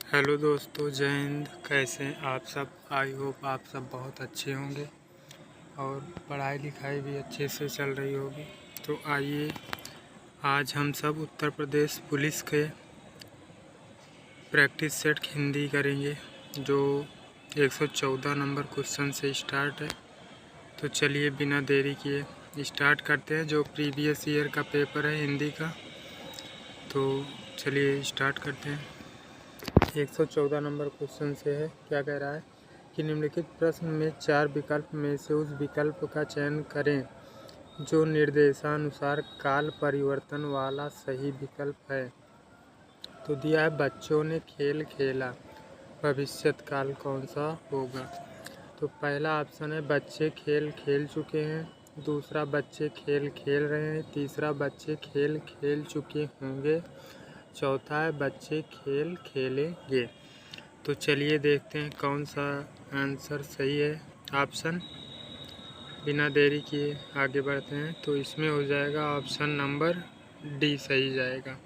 Hello दोस्तों, जय हिंद। कैसे हैं आप सब? आई होप आप सब बहुत अच्छे होंगे और पढ़ाई लिखाई भी अच्छे से चल रही होगी। तो आइए आज हम सब उत्तर प्रदेश पुलिस के प्रैक्टिस सेट हिंदी करेंगे, जो 114 नंबर क्वेश्चन से स्टार्ट है। तो चलिए बिना देरी किए स्टार्ट करते हैं। जो प्रीवियस ईयर का पेपर है हिंदी का, तो चलिए स्टार्ट करते हैं। 114 नंबर क्वेश्चन से है। क्या कह रहा है कि निम्नलिखित प्रश्न में 4 विकल्प में से उस विकल्प का चयन करें जो निर्देशानुसार काल परिवर्तन वाला सही विकल्प है। तो दिया है बच्चों ने खेल खेला, भविष्यत काल कौन सा होगा? तो पहला ऑप्शन है बच्चे खेल खेल चुके हैं, दूसरा बच्चे खेल खेल रहे हैं, तीसरा बच्चे खेल खेल चुके होंगे, चौथा है बच्चे खेल खेलेंगे। तो चलिए देखते हैं कौन सा आंसर सही है। ऑप्शन बिना देरी किए आगे बढ़ते हैं। तो इसमें हो जाएगा ऑप्शन नंबर डी सही जाएगा।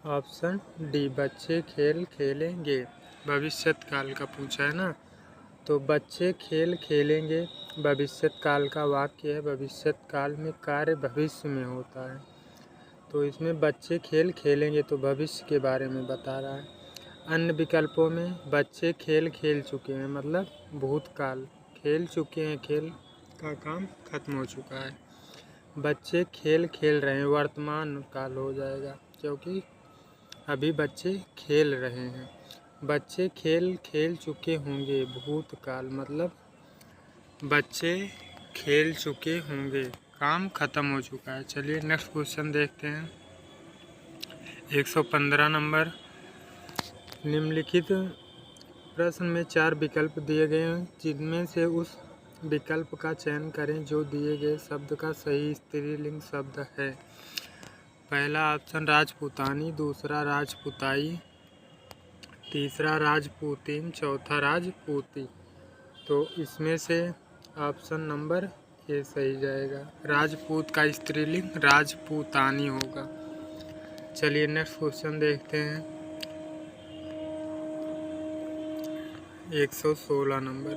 ऑप्शन डी, बच्चे खेल खेलेंगे। भविष्यत काल का पूछा है ना, तो बच्चे खेल खेलेंगे भविष्यत काल का वाक्य है। भविष्यत काल में कार्य भविष्य में होता है, तो इसमें बच्चे खेल खेलेंगे तो भविष्य के बारे में बता रहा है। अन्य विकल्पों में बच्चे खेल खेल चुके हैं मतलब भूतकाल, खेल चुके हैं, खेल का काम खत्म हो चुका है। बच्चे खेल खेल रहे हैं वर्तमान काल हो जाएगा, क्योंकि अभी बच्चे खेल रहे हैं। बच्चे खेल खेल चुके होंगे भूतकाल मतलब बच्चे खेल चुके होंगे, काम खत्म हो चुका है। चलिए नेक्स्ट क्वेश्चन देखते हैं। 115 नंबर। निम्नलिखित प्रश्न में 4 विकल्प दिए गए हैं जिनमें से उस विकल्प का चयन करें जो दिए गए शब्द का सही स्त्रीलिंग शब्द है। पहला ऑप्शन राजपूतानी, दूसरा राजपूताई, तीसरा राजपूतिन, चौथा राजपूती। तो इसमें से ऑप्शन नंबर ए सही जाएगा। राजपूत का स्त्रीलिंग राजपूतानी होगा। चलिए नेक्स्ट क्वेश्चन देखते हैं। 116 नंबर।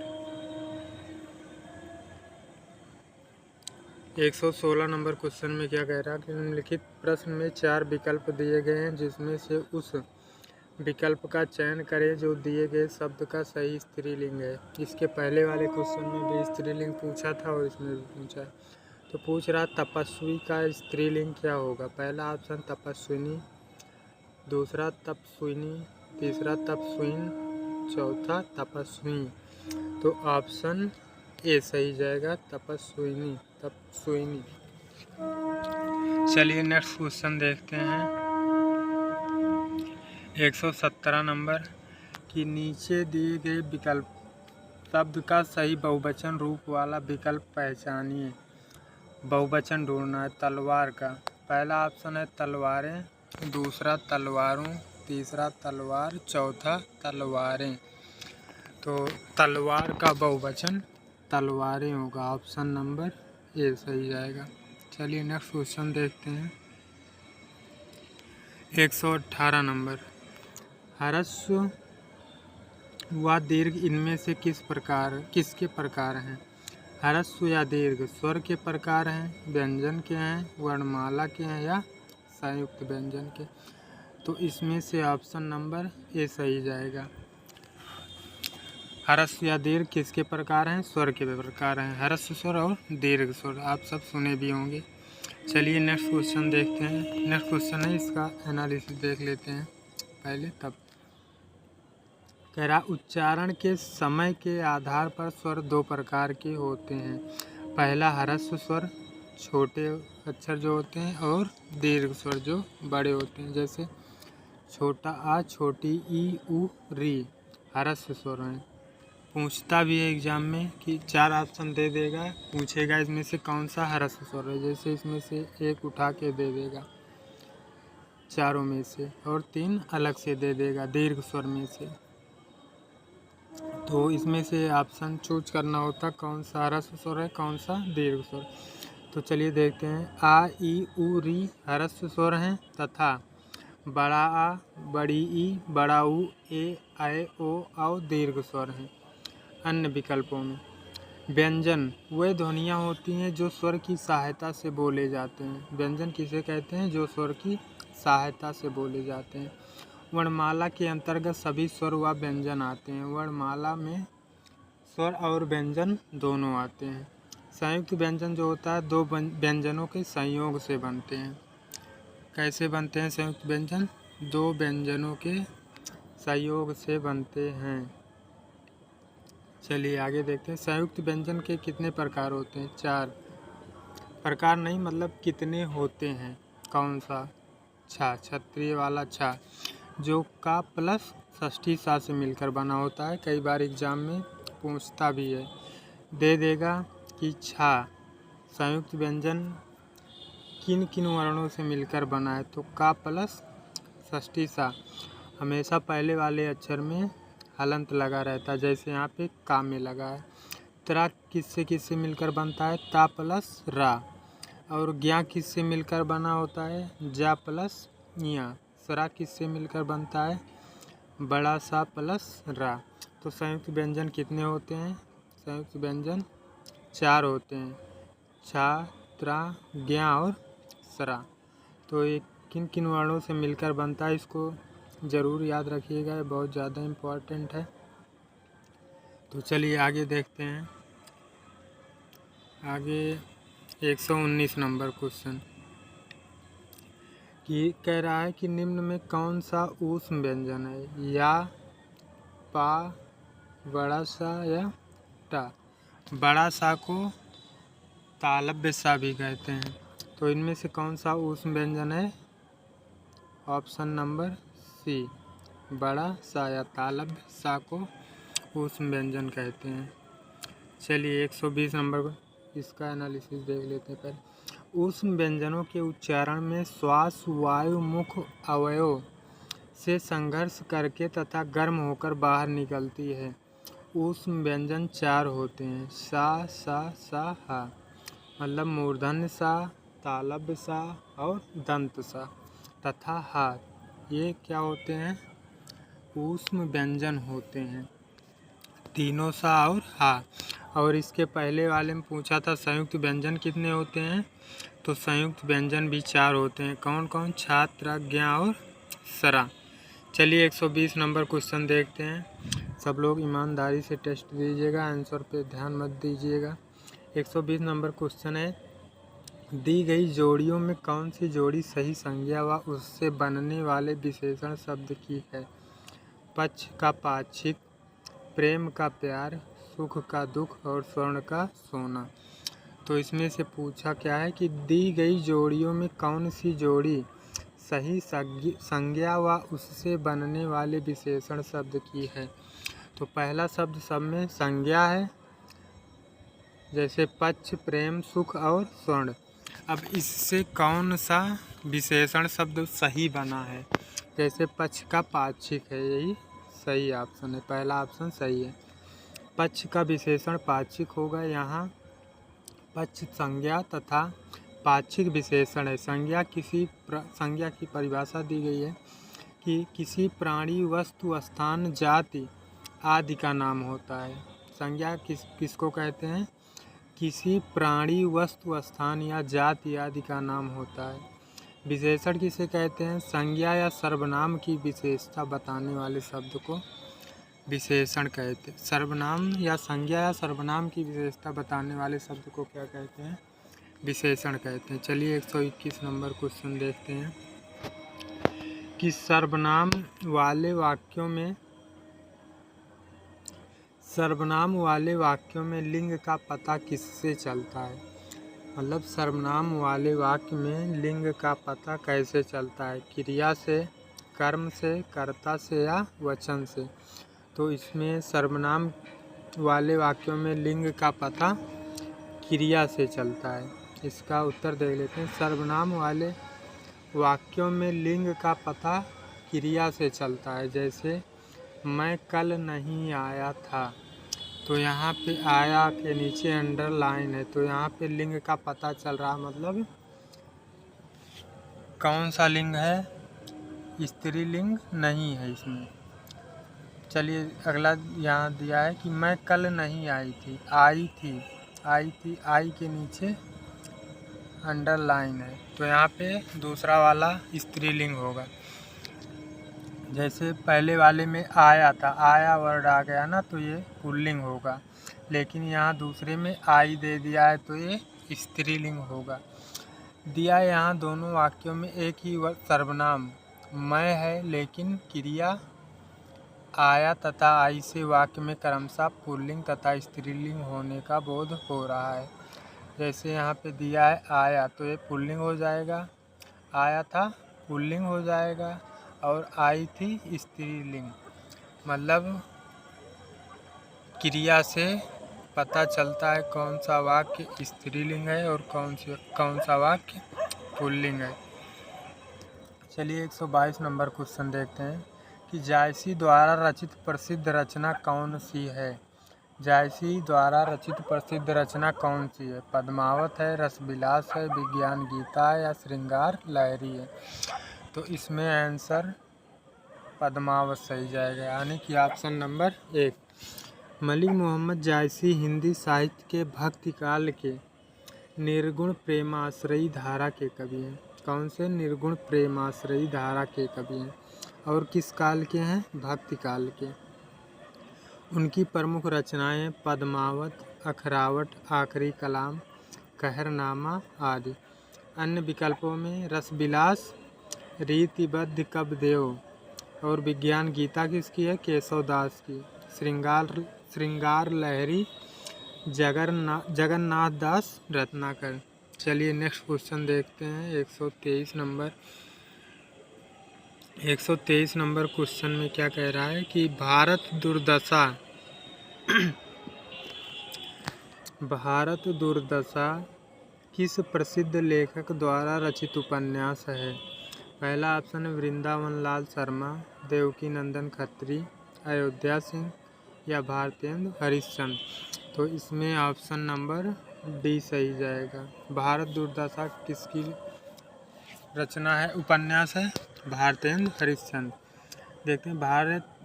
116 नंबर क्वेश्चन में क्या कह रहा है कि निम्नलिखित प्रश्न में 4 विकल्प दिए गए हैं जिसमें से उस विकल्प का चयन करें जो दिए गए शब्द का सही स्त्रीलिंग है। इसके पहले वाले क्वेश्चन में भी स्त्रीलिंग पूछा था और इसमें भी पूछा है। तो पूछ रहा तपस्वी का स्त्रीलिंग क्या होगा। पहला ऑप्शन तपस्विनी, दूसरा तपस्विनी, तीसरा तपस्विन, चौथा तपस्वी। तो ऑप्शन ए सही जाएगा, तपस्विनी, तपस्विनी। चलिए नेक्स्ट क्वेश्चन देखते हैं। 117 नंबर कि नीचे दिए गए विकल्प शब्द का सही बहुवचन रूप वाला विकल्प पहचानिए। बहुवचन ढूंढना है तलवार का। पहला ऑप्शन है तलवारें, दूसरा तलवारों, तीसरा तलवार, चौथा तलवारें। तो तलवार का बहुवचन तलवारें होगा। ऑप्शन नंबर ए सही जाएगा। चलिए नेक्स्ट क्वेश्चन देखते हैं। 118 नंबर। ह्रस्व व दीर्घ इनमें से किसके प्रकार हैं? ह्रस्व या दीर्घ स्वर के प्रकार हैं, व्यंजन के हैं, वर्णमाला के हैं या संयुक्त व्यंजन के? तो इसमें से ऑप्शन नंबर ए सही जाएगा। ह्रस्व या दीर्घ किसके प्रकार हैं? स्वर के प्रकार हैं, ह्रस्व स्वर और दीर्घ स्वर। आप सब सुने भी होंगे। चलिए नेक्स्ट क्वेश्चन देखते हैं। नेक्स्ट क्वेश्चन है, इसका एनालिसिस देख लेते हैं पहले तब। कह रहा उच्चारण के समय के आधार पर स्वर 2 प्रकार के होते हैं। पहला ह्रस्व स्वर छोटे अक्षर जो होते हैं और दीर्घ स्वर जो बड़े होते हैं, जैसे छोटा आ, छोटी ई, उ, री ह्रस्व स्वर हैं। पूछता भी है एग्जाम में कि 4 ऑप्शन दे देगा, पूछेगा इसमें से कौन सा ह्रस्व स्वर है, जैसे इसमें से एक उठा के दे देगा चारों में से और 3 अलग से दे देगा दीर्घ स्वर में से। तो इसमें से ऑप्शन चूज करना होता कौन सा ह्रस्व स्वर है, कौन सा दीर्घ स्वर। तो चलिए देखते हैं। आ, ई, उ, री ह्रस्व स्वर हैं तथा बड़ा आ, बड़ी ई, बड़ा ऊ, ए, ऐ, ओ और दीर्घ स्वर हैं। अन्य विकल्पों में व्यंजन वे ध्वनियाँ होती हैं जो स्वर की सहायता से बोले जाते हैं। व्यंजन किसे कहते हैं? जो स्वर की सहायता से बोले जाते हैं। वर्णमाला के अंतर्गत सभी स्वर व व्यंजन आते हैं। वर्णमाला में स्वर और व्यंजन दोनों आते हैं। संयुक्त व्यंजन जो होता है दो व्यंजनों के संयोग से बनते हैं। कैसे बनते हैं संयुक्त व्यंजन? दो व्यंजनों के संयोग से बनते हैं। चलिए आगे देखते हैं। संयुक्त व्यंजन के कितने प्रकार होते हैं? 4 प्रकार नहीं, मतलब कितने होते हैं। कौन सा? छा, क्षत्रिय वाला छा, जो का प्लस षष्ठी सा से मिलकर बना होता है। कई बार एग्जाम में पूछता भी है, दे देगा कि छा संयुक्त व्यंजन किन किन वर्णों से मिलकर बना है, तो का प्लस षष्ठी सा हमेशा पहले वाले अक्षर में हलंत लगा रहता है, जैसे यहाँ पे का में लगा है। त्रा किससे मिलकर बनता है? ता प्लस रा। और ज्ञा किससे मिलकर बना होता है? जा प्लस या। सरा किससे मिलकर बनता है? बड़ा सा प्लस रा। तो संयुक्त व्यंजन कितने होते हैं? संयुक्त व्यंजन 4 होते हैं, छा, त्रा, ज्ञा और सरा। तो ये किन किन वर्णों से मिलकर बनता है, इसको ज़रूर याद रखिएगा, ये बहुत ज़्यादा इम्पोर्टेंट है। तो चलिए आगे देखते हैं। आगे 119 नंबर क्वेश्चन कि कह रहा है कि निम्न में कौन सा ऊष्म व्यंजन है? या, पा, बड़ा सा या टा। बड़ा सा को तालव्य सा भी कहते हैं। तो इनमें से कौन सा ऊष्म व्यंजन है? ऑप्शन नंबर सी, बड़ा सा या तालव्य सा को ऊष्म व्यंजन कहते हैं। चलिए 120 नंबर पर इसका एनालिसिस देख लेते हैं पहले। ऊष्म व्यंजनों के उच्चारण में श्वास वायु मुख अवयव से संघर्ष करके तथा गर्म होकर बाहर निकलती है। ऊष्म व्यंजन 4 होते हैं, सा, हा, मतलब मूर्धन्य सा, तालव्य सा और दंत सा तथा हा। ये क्या होते हैं? ऊष्म व्यंजन होते हैं, तीनों सा और हा। और इसके पहले वाले में पूछा था संयुक्त व्यंजन कितने होते हैं, तो संयुक्त व्यंजन भी 4 होते हैं। कौन कौन? छा, त्रा, ज्ञा और सरा। चलिए 120 नंबर क्वेश्चन देखते हैं। सब लोग ईमानदारी से टेस्ट दीजिएगा, आंसर पे ध्यान मत दीजिएगा। 120 नंबर क्वेश्चन है, दी गई जोड़ियों में कौन सी जोड़ी सही संज्ञा व उससे बनने वाले विशेषण शब्द की है? पक्ष का पाक्षिक, प्रेम का प्यार, सुख का दुख और स्वर्ण का सोना। तो इसमें से पूछा क्या है कि दी गई जोड़ियों में कौन सी जोड़ी सही संज्ञा व उससे बनने वाले विशेषण शब्द की है। तो पहला शब्द सब में संज्ञा है, जैसे पक्ष, प्रेम, सुख और स्वर्ण। अब इससे कौन सा विशेषण शब्द सही बना है? जैसे पक्ष का पाक्षिक है, यही सही ऑप्शन है, पहला ऑप्शन सही है। पक्ष का विशेषण पाक्षिक होगा। यहाँ पक्ष संज्ञा तथा पाक्षिक विशेषण है। संज्ञा संज्ञा की परिभाषा दी गई है कि किसी प्राणी, वस्तु, स्थान, जाति आदि का नाम होता है। संज्ञा किसको कहते हैं? किसी प्राणी, वस्तु, स्थान या जाति आदि का नाम होता है। विशेषण किसे कहते हैं? संज्ञा या सर्वनाम की विशेषता बताने वाले शब्द को विशेषण कहते हैं। सर्वनाम या संज्ञा या सर्वनाम की विशेषता बताने वाले शब्द को क्या कहते हैं? विशेषण कहते हैं। चलिए 121 नंबर क्वेश्चन देखते हैं कि सर्वनाम वाले वाक्यों में लिंग का पता किससे चलता है? मतलब सर्वनाम वाले वाक्य में लिंग का पता कैसे चलता है? क्रिया से, कर्म से, कर्ता से या वचन से? तो इसमें सर्वनाम वाले वाक्यों में लिंग का पता क्रिया से चलता है। इसका उत्तर देख लेते हैं। सर्वनाम वाले वाक्यों में लिंग का पता क्रिया से चलता है। जैसे मैं कल नहीं आया था, तो यहाँ पे आया के नीचे अंडरलाइन है, तो यहाँ पे लिंग का पता चल रहा, मतलब कौन सा लिंग है? स्त्रीलिंग नहीं है इसमें। चलिए अगला यहाँ दिया है कि मैं कल नहीं आई थी, आई थी, आई थी, आई के नीचे अंडरलाइन है, तो यहाँ पे दूसरा वाला स्त्रीलिंग होगा। जैसे पहले वाले में आया था, आया वर्ड आ गया ना, तो ये पुल्लिंग होगा, लेकिन यहाँ दूसरे में आई दे दिया है तो ये स्त्रीलिंग होगा। दिया है यहाँ दोनों वाक्यों में एक ही सर्वनाम मैं है, लेकिन क्रिया आया तथा आई से वाक्य में क्रमशः पुल्लिंग तथा स्त्रीलिंग होने का बोध हो रहा है। जैसे यहाँ पे दिया है आया, तो ये पुल्लिंग हो जाएगा, आया था पुल्लिंग हो जाएगा, और आई थी स्त्रीलिंग। मतलब क्रिया से पता चलता है कौन सा वाक्य स्त्रीलिंग है और कौन सा वाक्य पुल्लिंग है। चलिए 122 नंबर क्वेश्चन देखते हैं कि जायसी द्वारा रचित प्रसिद्ध रचना कौन सी है। जायसी द्वारा रचित प्रसिद्ध रचना कौन सी है? पद्मावत है, रसविलास है, विज्ञान गीता है, या श्रृंगार लहरी है। तो इसमें आंसर पद्मावत सही जाएगा, यानी कि ऑप्शन नंबर 1। मलिक मोहम्मद जायसी हिंदी साहित्य के भक्ति काल के निर्गुण प्रेमाश्रयी धारा के कवि हैं। कौन से? निर्गुण प्रेमाश्रयी धारा के कवि हैं। और किस काल के हैं? भक्ति काल के। उनकी प्रमुख रचनाएं पद्मावत, अखरावट, आखिरी कलाम, कहरनामा आदि। अन्य विकल्पों में रसविलास, रीतिबद्ध कवदेव, और विज्ञान गीता किसकी है? केशवदास की। श्रृंगार लहरी जगन्नाथ दास रत्नाकर। चलिए नेक्स्ट क्वेश्चन देखते हैं 123 नंबर। 123 नंबर क्वेश्चन में क्या कह रहा है कि भारत दुर्दशा किस प्रसिद्ध लेखक द्वारा रचित उपन्यास है? पहला ऑप्शन है वृंदावन लाल शर्मा, देवकी नंदन खत्री, अयोध्या सिंह, या भारतेंदु हरिश्चंद्र। तो इसमें ऑप्शन नंबर डी सही जाएगा। भारत दुर्दशा किसकी रचना है, उपन्यास है? भारतेंदु हरिश्चंद्र। देखते हैं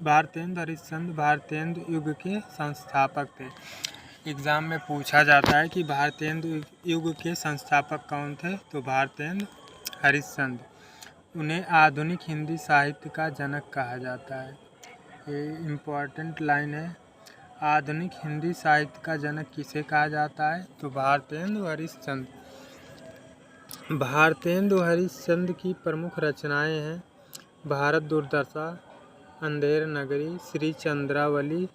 भारतेंदु हरिश्चंद्र भारतेंदु युग के संस्थापक थे। एग्ज़ाम में पूछा जाता है कि भारतेंदु युग के संस्थापक कौन थे? तो भारतेंदु हरिश्चंद्र। उन्हें आधुनिक हिंदी साहित्य का जनक कहा जाता है। ये इम्पोर्टेंट लाइन है। आधुनिक हिंदी साहित्य का जनक किसे कहा जाता है? तो भारतेंदु हरिश्चंद्र। भारतेंदु हरिश्चंद्र की प्रमुख रचनाएं हैं भारत दुर्दशा, अंधेर नगरी, श्री चंद्रावली,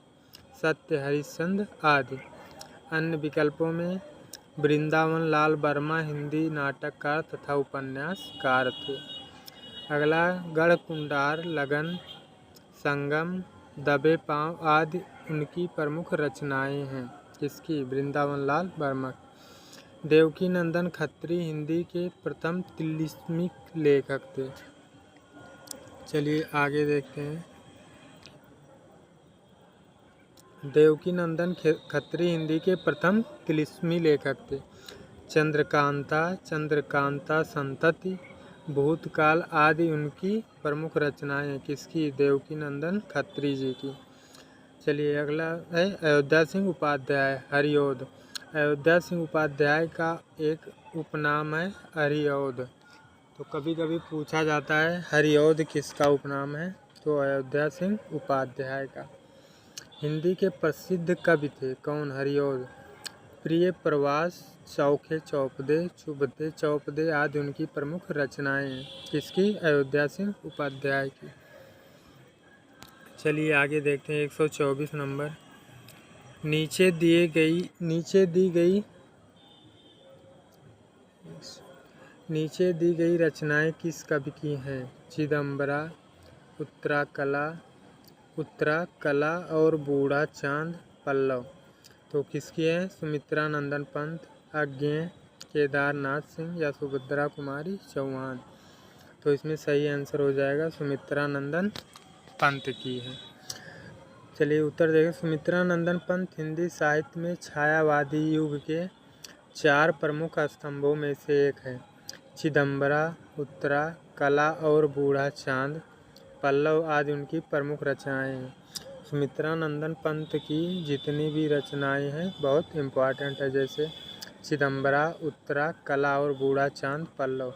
सत्य हरिश्चंद्र आदि। अन्य विकल्पों में वृंदावन लाल वर्मा हिंदी नाटककार तथा उपन्यासकार थे। अगला गढ़ कुंडार, लगन, संगम, दबे पांव आदि उनकी प्रमुख रचनाएं हैं। किसकी? वृंदावन लाल वर्मा। देवकी नंदन खत्री हिंदी के प्रथम तिलिस्मिक लेखक थे। चलिए आगे देखते हैं। देवकी नंदन खत्री हिंदी के प्रथम तिलिस्मी लेखक थे। चंद्रकांता संतति, भूतकाल आदि उनकी प्रमुख रचनाएं हैं। किसकी? देवकी नंदन खत्री जी की। चलिए अगला है अयोध्या सिंह उपाध्याय, हरिऔध। अयोध्या सिंह उपाध्याय का एक उपनाम है हरिऔध। तो कभी कभी पूछा जाता है हरिऔध किसका उपनाम है? तो अयोध्या सिंह उपाध्याय का। हिंदी के प्रसिद्ध कवि थे। कौन? हरिऔध। प्रिय प्रवास, चौखे चौपदे, चुभते चौपदे आदि उनकी प्रमुख रचनाएं हैं। किसकी? अयोध्या सिंह उपाध्याय की। चलिए आगे देखते हैं 124 नंबर। नीचे दी गई रचनाएं किस कवि की हैं? चिदम्बरा, उत्तरा और बूढ़ा चांद पल्लव। तो किसकी है? सुमित्रा नंदन पंत, अज्ञेय, केदारनाथ सिंह, या सुभद्रा कुमारी चौहान। तो इसमें सही आंसर हो जाएगा सुमित्रा नंदन पंत की है। चलिए उत्तर देखें। सुमित्रा नंदन पंत हिंदी साहित्य में छायावादी युग के 4 प्रमुख स्तंभों में से एक है। चिदम्बरा, उत्तरा, कला और बूढ़ा चांद, पल्लव आदि उनकी प्रमुख रचनाएं हैं। सुमित्रानंदन पंत की जितनी भी रचनाएं हैं बहुत इम्पोर्टेंट है, जैसे चिदम्बरा, उत्तरा, कला और बूढ़ा चांद, पल्लव।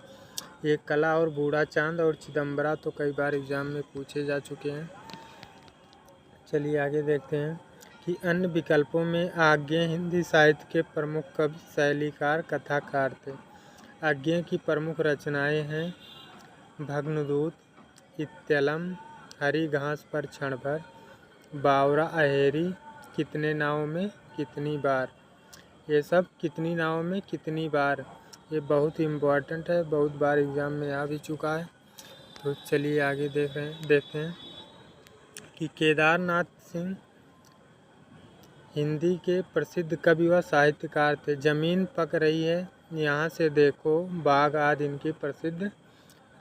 ये कला और बूढ़ा चांद और चिदम्बरा तो कई बार एग्जाम में पूछे जा चुके हैं। चलिए आगे देखते हैं कि अन्य विकल्पों में आज्ञेय हिंदी साहित्य के प्रमुख कवि, शैलीकार, कथाकार थे। आज्ञेय की प्रमुख रचनाएं हैं भग्नदूत, इत्तलम, हरी घास पर क्षण भर, बावरा अहेरी, कितने नाव में कितनी बार। ये सब कितनी नाव में कितनी बार, ये बहुत इम्पोर्टेंट है, बहुत बार एग्जाम में आ भी चुका है। तो चलिए आगे देखते हैं कि केदारनाथ सिंह हिंदी के प्रसिद्ध कवि व साहित्यकार थे। जमीन पक रही है, यहाँ से देखो, बाघ आदि इनकी प्रसिद्ध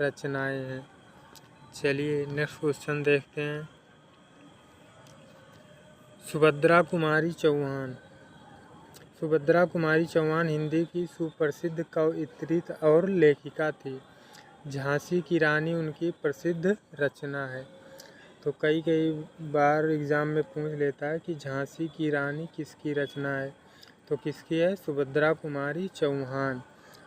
रचनाएं हैं। चलिए नेक्स्ट क्वेश्चन देखते हैं। सुभद्रा कुमारी चौहान। सुभद्रा कुमारी चौहान हिंदी की सुप्रसिद्ध कवयित्री और लेखिका थी। झांसी की रानी उनकी प्रसिद्ध रचना है। तो कई बार एग्ज़ाम में पूछ लेता है कि झांसी की रानी किसकी रचना है, तो किसकी है, सुभद्रा कुमारी चौहान।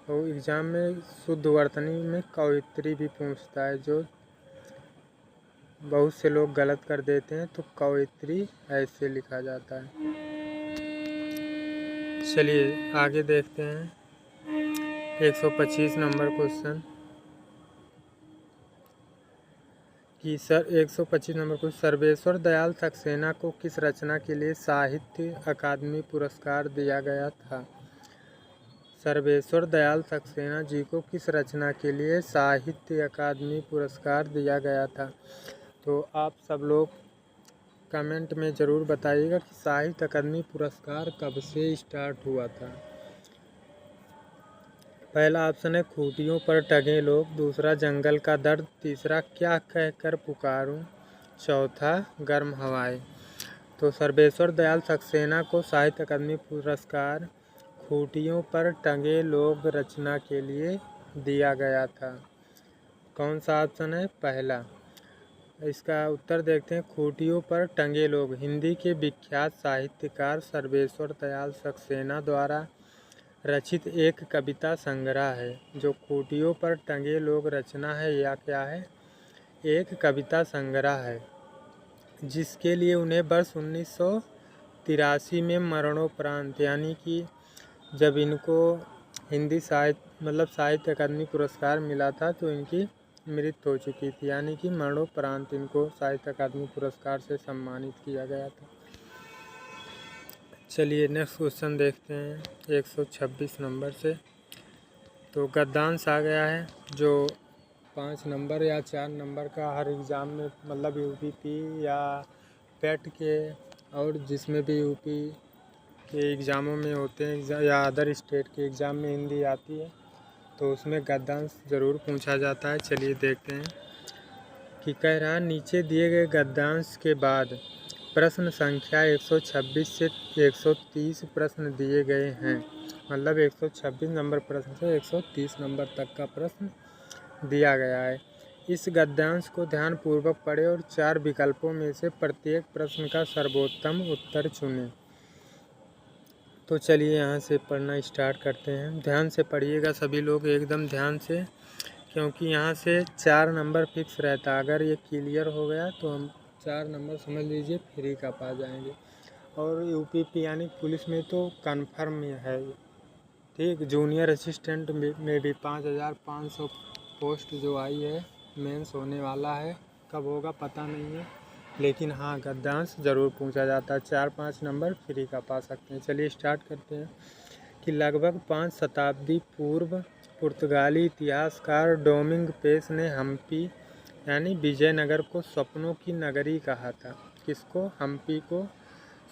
और एग्ज़ाम में शुद्ध वर्तनी में कवयित्री भी पूछता है, जो बहुत से लोग गलत कर देते हैं, तो कवयित्री ऐसे लिखा जाता है। चलिए आगे देखते हैं 125 नंबर क्वेश्चन कि 125 नंबर को सर्वेश्वर दयाल सक्सेना को किस रचना के लिए साहित्य अकादमी पुरस्कार दिया गया था। सर्वेश्वर दयाल सक्सेना जी को किस रचना के लिए साहित्य अकादमी पुरस्कार दिया गया था। तो आप सब लोग कमेंट में ज़रूर बताइएगा कि साहित्य अकादमी पुरस्कार कब से स्टार्ट हुआ था। पहला ऑप्शन है खूंटियों पर टंगे लोग, दूसरा जंगल का दर्द, तीसरा क्या कहकर पुकारूं, चौथा गर्म हवाएं। तो सर्वेश्वर दयाल सक्सेना को साहित्य अकादमी पुरस्कार खूंटियों पर टंगे लोग रचना के लिए दिया गया था। कौन सा ऑप्शन है, पहला। इसका उत्तर देखते हैं। खूंटियों पर टंगे लोग हिंदी के विख्यात साहित्यकार सर्वेश्वर दयाल सक्सेना द्वारा रचित एक कविता संग्रह है। जो खूंटियों पर टंगे लोग रचना है या क्या है, एक कविता संग्रह है, जिसके लिए उन्हें वर्ष 1983 में मरणोपरांत, यानी कि जब इनको हिंदी साहित्य अकादमी पुरस्कार मिला था तो इनकी मृत्यु हो चुकी थी, यानी कि मरणोपरांत इनको साहित्य अकादमी पुरस्कार से सम्मानित किया गया था। चलिए नेक्स्ट क्वेश्चन देखते हैं 126 नंबर से। तो गद्यांश आ गया है, जो 5 नंबर या 4 नंबर का हर एग्ज़ाम में, मतलब यूपी या पेट के और जिसमें भी यूपी के एग्ज़ामों में होते हैं या अदर स्टेट के एग्ज़ाम में हिंदी आती है, तो उसमें गद्यांश ज़रूर पूछा जाता है। चलिए देखते हैं कि कह रहा है नीचे दिए गए गद्यांश के बाद प्रश्न संख्या 126 से 130 प्रश्न दिए गए हैं। मतलब 126 नंबर प्रश्न से 130 नंबर तक का प्रश्न दिया गया है। इस गद्यांश को ध्यानपूर्वक पढ़ें और 4 विकल्पों में से प्रत्येक प्रश्न का सर्वोत्तम उत्तर चुनें। तो चलिए यहाँ से पढ़ना स्टार्ट करते हैं। ध्यान से पढ़िएगा सभी लोग, एकदम ध्यान से, क्योंकि यहाँ से 4 नंबर फिक्स रहता है। अगर ये क्लियर हो गया तो हम 4 नंबर समझ लीजिए फ्री का पा जाएंगे। और यूपीपी यानी पुलिस में तो कन्फर्म है, ठीक। जूनियर असिस्टेंट में भी 5500 पोस्ट जो आई है, मेंस होने वाला है, कब होगा पता नहीं है, लेकिन हाँ गद्यांश ज़रूर पूछा जाता है। 4-5 नंबर फ्री का पा सकते हैं। चलिए स्टार्ट करते हैं कि लगभग 5 शताब्दी पूर्व पुर्तगाली इतिहासकार डोमिंग पेस ने हम्पी यानी विजयनगर को स्वप्नों की नगरी कहा था। किसको, हम्पी को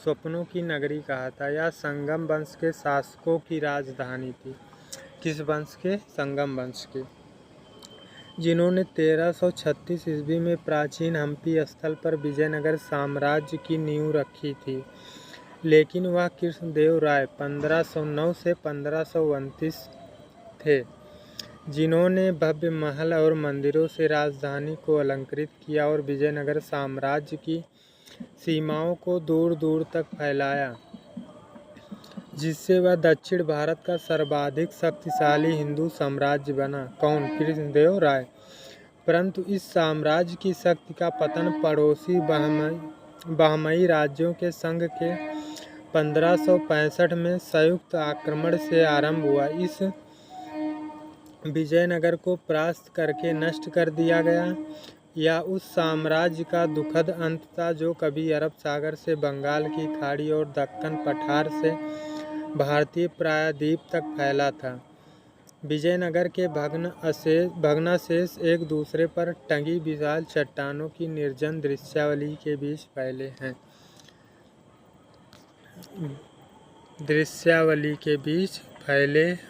स्वप्नों की नगरी कहा था। या संगम वंश के शासकों की राजधानी थी। किस वंश के, संगम वंश के, जिन्होंने 1336 ईस्वी में प्राचीन हम्पी स्थल पर विजयनगर साम्राज्य की नींव रखी थी। लेकिन वह कृष्णदेव राय 1509 से 1529 थे। जिन्होंने भव्य महल और मंदिरों से राजधानी को अलंकृत किया और विजयनगर साम्राज्य की सीमाओं को दूर दूर तक फैलाया, जिससे वह दक्षिण भारत का सर्वाधिक शक्तिशाली हिंदू साम्राज्य बना। कौन? कृष्णदेव राय। परंतु इस साम्राज्य की शक्ति का पतन पड़ोसी बहमनी राज्यों के संघ के 1565 में संयुक्त आक्रमण से आरंभ हुआ। इस विजयनगर को परास्त करके नष्ट कर दिया गया। यह उस साम्राज्य का दुखद अंत था जो कभी अरब सागर से बंगाल की खाड़ी और दक्कन पठार से भारतीय प्रायद्वीप तक फैला था। विजयनगर के भग्नावशेष एक दूसरे पर टंगी विशाल चट्टानों की निर्जन दृश्यावली के बीच फैले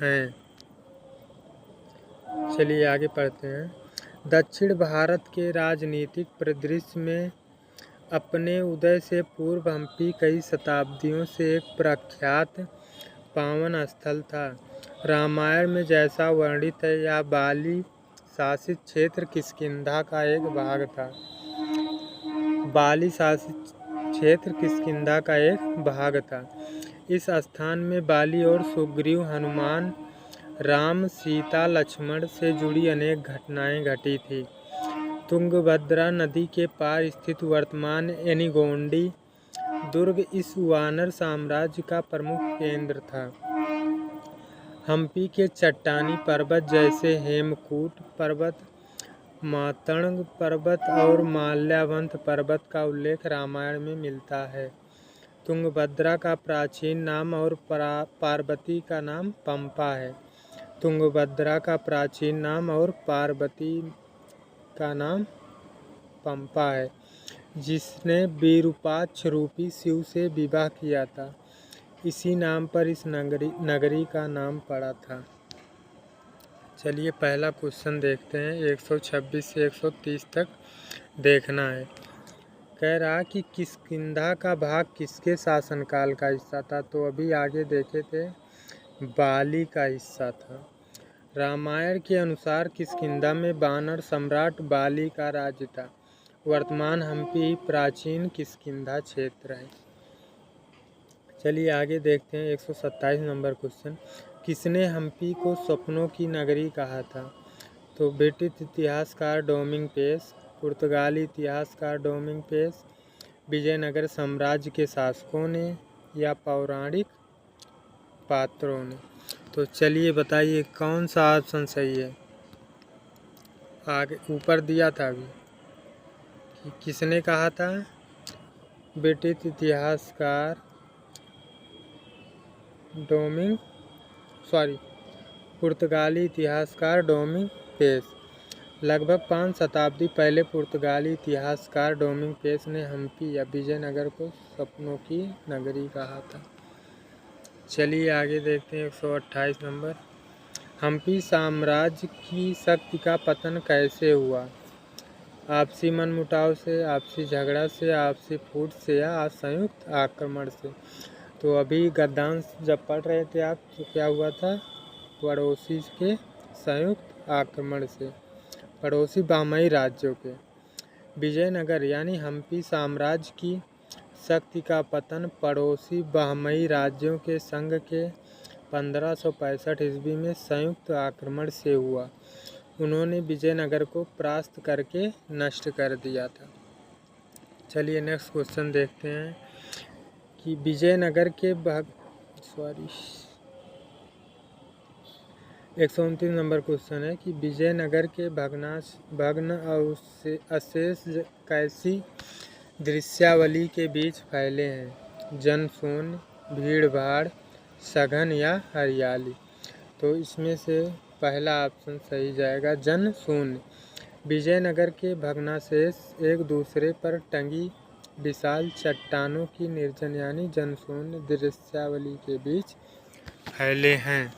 हैं। चलिए आगे पढ़ते हैं। दक्षिण भारत के राजनीतिक परिदृश्य में अपने उदय से पूर्व हम्पी कई शताब्दियों से एक प्रख्यात पावन स्थल था। रामायण में जैसा वर्णित है, यह बाली शासित क्षेत्र किष्किंधा का एक भाग था। बाली शासित क्षेत्र किष्किंधा का एक भाग था। इस स्थान में बाली और सुग्रीव, हनुमान, राम, सीता, लक्ष्मण से जुड़ी अनेक घटनाएं घटी थी। तुंगभद्रा नदी के पार स्थित वर्तमान एनिगोंडी दुर्ग इस वानर साम्राज्य का प्रमुख केंद्र था। हम्पी के चट्टानी पर्वत जैसे हेमकूट पर्वत, मातंग पर्वत और माल्यावंत पर्वत का उल्लेख रामायण में मिलता है। तुंगभद्रा का प्राचीन नाम और पार्वती का नाम पंपा है। तुंगभद्रा का प्राचीन नाम और पार्वती का नाम पंपा है, जिसने विरूपाक्ष रूपी शिव से विवाह किया था। इसी नाम पर इस नगरी का नाम पड़ा था। चलिए पहला क्वेश्चन देखते हैं। 126 से 130 तक देखना है। कह रहा कि किष्किंधा का भाग किसके शासनकाल का हिस्सा था? तो अभी आगे देखे थे, बाली का हिस्सा था। रामायण के अनुसार किष्किंधा में वानर सम्राट बाली का राज्य था। वर्तमान हम्पी प्राचीन किष्किंधा क्षेत्र है। चलिए आगे देखते हैं। 127 नंबर क्वेश्चन। किसने हम्पी को सपनों की नगरी कहा था? तो ब्रिटिश इतिहासकार डोमिंग पेस, पुर्तगाली इतिहासकार डोमिंग पेस, विजयनगर साम्राज्य के शासकों ने या पौराणिक पात्रों ने? तो चलिए बताइए कौन सा ऑप्शन सही है। आगे ऊपर दिया था अभी कि किसने कहा था? ब्रिटिश इतिहासकार पुर्तगाली इतिहासकार डोमिंग पेस। लगभग 5 शताब्दी पहले पुर्तगाली इतिहासकार डोमिंग पेस ने हम्पी या विजयनगर को सपनों की नगरी कहा था। चलिए आगे देखते हैं। 128 नंबर। हम्पी साम्राज्य की शक्ति का पतन कैसे हुआ? आपसी मनमुटाव से, आपसी झगड़ा से, आपसी फूट से या संयुक्त आक्रमण से? तो अभी गद्दांश जब पढ़ रहे थे आप, तो क्या हुआ था? पड़ोसी के संयुक्त आक्रमण से, पड़ोसी बहमनी राज्यों के। विजयनगर यानी हम्पी साम्राज्य की शक्ति का पतन पड़ोसी बहमनी राज्यों के संघ के 1565 ईस्वी में संयुक्त आक्रमण से हुआ। उन्होंने विजयनगर को परास्त करके नष्ट कर दिया था। चलिए नेक्स्ट क्वेश्चन देखते हैं कि विजयनगर के 129 नंबर क्वेश्चन है कि विजयनगर के भग्न अवशेष कैसी दृश्यावली के बीच फैले हैं? जनशून्य, भीड़ भाड़, सघन या हरियाली? तो इसमें से पहला ऑप्शन सही जाएगा, जनशून्य। विजयनगर के भग्नावशेष एक दूसरे पर टंगी विशाल चट्टानों की निर्जन यानी जनशून्य दृश्यावली के बीच फैले हैं।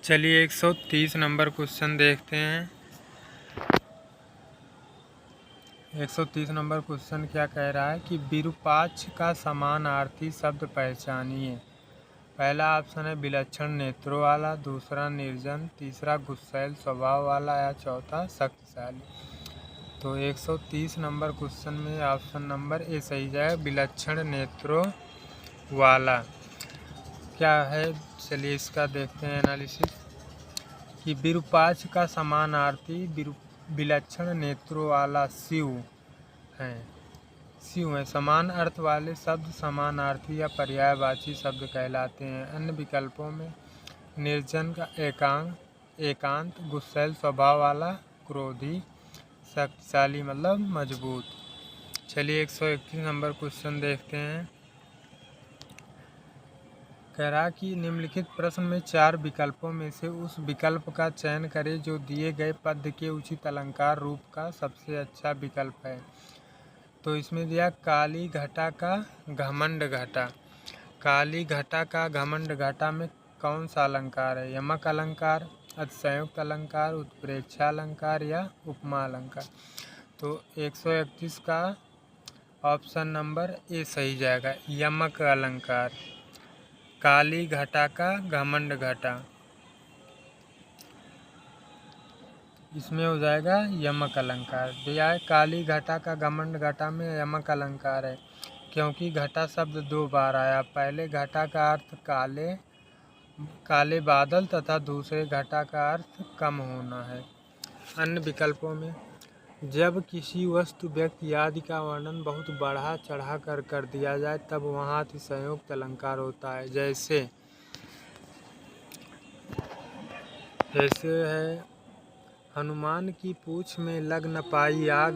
चलिए 130 नंबर क्वेश्चन देखते हैं। 130 नंबर क्वेश्चन क्या कह रहा है कि विरूपाक्ष का समानार्थी शब्द पहचानिए। पहला ऑप्शन है विलक्षण नेत्रों वाला, दूसरा निर्जन, तीसरा गुस्सैल स्वभाव वाला या चौथा शक्तिशाली। तो 130 नंबर क्वेश्चन में ऑप्शन नंबर ए सही जाएगा, विलक्षण नेत्रों वाला। क्या है चलिए इसका देखते हैं एनालिसिस कि विरूपाक्ष का समानार्थी विलक्षण नेत्रों वाला शिव है। शिव है। समान अर्थ वाले शब्द समानार्थी या पर्यायवाची शब्द कहलाते हैं। अन्य विकल्पों में निर्जन का एकांत, गुस्सैल स्वभाव वाला क्रोधी, शक्तिशाली मतलब मजबूत। चलिए 121 नंबर क्वेश्चन देखते हैं। कह रहा कि निम्नलिखित प्रश्न में 4 विकल्पों में से उस विकल्प का चयन करें जो दिए गए पद के उचित अलंकार रूप का सबसे अच्छा विकल्प है। तो इसमें दिया काली घटा का घमंड घटा। काली घटा का घमंड घटा में कौन सा अलंकार है? यमक अलंकार, अतिशयोक्त अलंकार, उत्प्रेक्षा अलंकार या उपमा अलंकार। तो 131 का ऑप्शन नंबर ए सही जाएगा, यमक अलंकार। काली घटा का घमंड घटा, इसमें हो जाएगा यमक अलंकार। दिया है काली घटा का घमंड घटा में यमक अलंकार है क्योंकि घटा शब्द 2 बार आया। पहले घटा का अर्थ काले बादल तथा दूसरे घटा का अर्थ कम होना है। अन्य विकल्पों में जब किसी वस्तु, व्यक्ति आदि का वर्णन बहुत बढ़ा चढ़ा कर दिया जाए तब वहाँ अतिशयोक्त अलंकार होता है। जैसे है हनुमान की पूँछ में लग न पाई आग,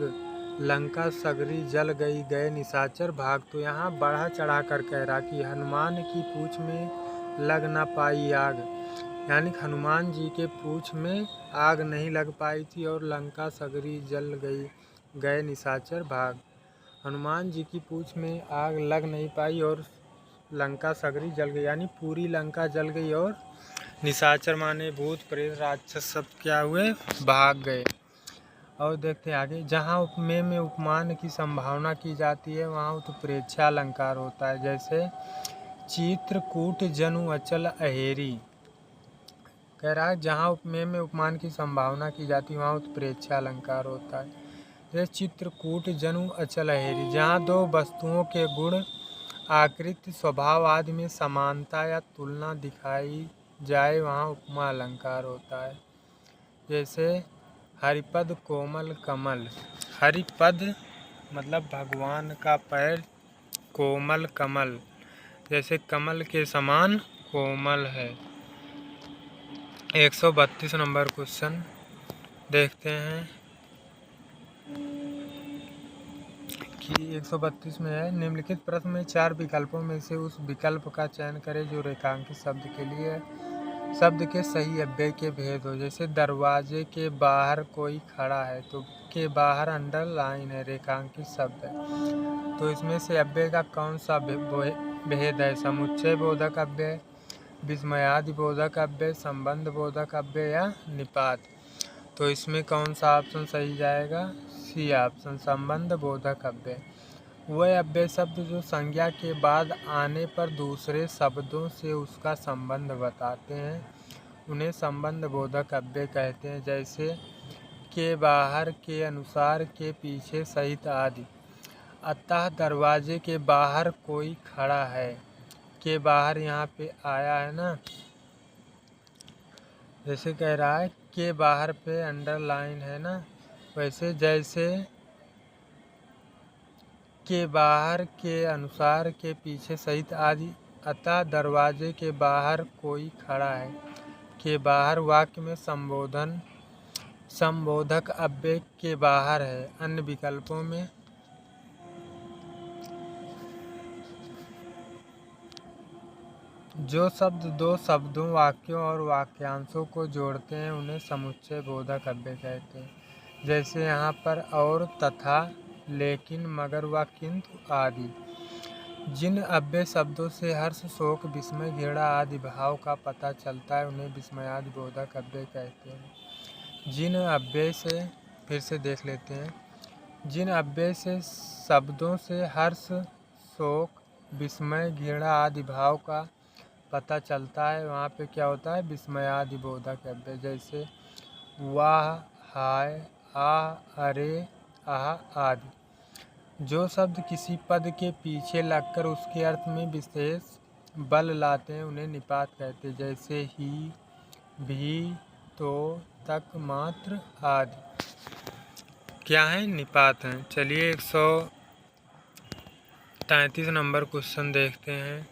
लंका सगरी जल गई गए निशाचर भाग। तो यहाँ बढ़ा चढ़ा कर कह रहा कि हनुमान की पूँछ में लग न पाई आग, यानी हनुमान जी के पूँछ में आग नहीं लग पाई थी और लंका सगरी जल गए निशाचर भाग। हनुमान जी की पूँछ में आग लग नहीं पाई और लंका सगरी जल गई, यानी पूरी लंका जल गई और निशाचर माने भूत प्रेत राक्षस सब क्या हुए, भाग गए। और देखते हैं आगे, जहाँ उपमेय में उपमान की संभावना की जाती है वहाँ उत्प्रेक्षा अलंकार होता है। जैसे चित्रकूट जनु अचल अहेरी। कह रहा है जहाँ उपमेय में उपमान की संभावना की जाती है वहाँ उत्प्रेक्षा अलंकार होता है। जैसे चित्रकूट जनु अचल अहेरी, जहाँ 2 वस्तुओं के गुण, आकृति, स्वभाव आदि में समानता या तुलना दिखाई जाए वहाँ उपमा अलंकार होता है। जैसे हरिपद कोमल कमल। हरिपद मतलब भगवान का पैर, कोमल कमल जैसे कमल के समान कोमल है। 132 नंबर क्वेश्चन देखते हैं कि 132 में है, निम्नलिखित प्रश्न में 4 विकल्पों में से उस विकल्प का चयन करें जो रेखांकित शब्द के लिए शब्द के सही अव्यय के भेद हो। जैसे दरवाजे के बाहर कोई खड़ा है, तो के बाहर अंडरलाइन है, रेखांकित शब्द है। तो इसमें से अव्यय का कौन सा भेद है? समुच्चय बोधक अव्यय, विस्मयादि बोधक अव्यय, संबंध बोधक अव्यय या निपात। तो इसमें कौन सा ऑप्शन सही जाएगा? सी ऑप्शन, संबंध बोधक अव्यय। वह अव्यय शब्द जो संज्ञा के बाद आने पर दूसरे शब्दों से उसका संबंध बताते हैं उन्हें संबंध बोधक अव्यय कहते हैं। जैसे के बाहर, के अनुसार, के पीछे सहित आदि। अतः दरवाजे के बाहर कोई खड़ा है, के बाहर यहाँ पे आया है ना, जैसे कह रहा है के बाहर पे अंडरलाइन है ना, वैसे जैसे के बाहर, के अनुसार, के पीछे सहित आदि। अतः दरवाजे के बाहर कोई खड़ा है, के बाहर वाक्य में संबोधक अव्यय के बाहर है। अन्य विकल्पों में जो शब्द 2 शब्दों, वाक्यों और वाक्यांशों को जोड़ते हैं उन्हें समुच्चय बोधक अव्यय कहते हैं। जैसे यहाँ पर और, तथा, लेकिन, मगर व किंतु आदि। जिन अव्यय शब्दों से हर्ष, शोक, विस्मय, घृणा आदि भाव का पता चलता है उन्हें विस्मयादि बोधक अव्यय कहते हैं। जिन अव्यय से, फिर से देख लेते हैं, जिन अव्यय से शब्दों से हर्ष, शोक, विस्मय, घृणा आदि भाव का पता चलता है वहाँ पे क्या होता है, विस्मयादि बोधक है। जैसे वाह, हाय, आह, अरे, आह आदि। जो शब्द किसी पद के पीछे लगकर उसके अर्थ में विशेष बल लाते हैं उन्हें निपात कहते हैं। जैसे ही, भी, तो, तक, मात्र आदि क्या है, निपात हैं। चलिए 133 नंबर क्वेश्चन देखते हैं।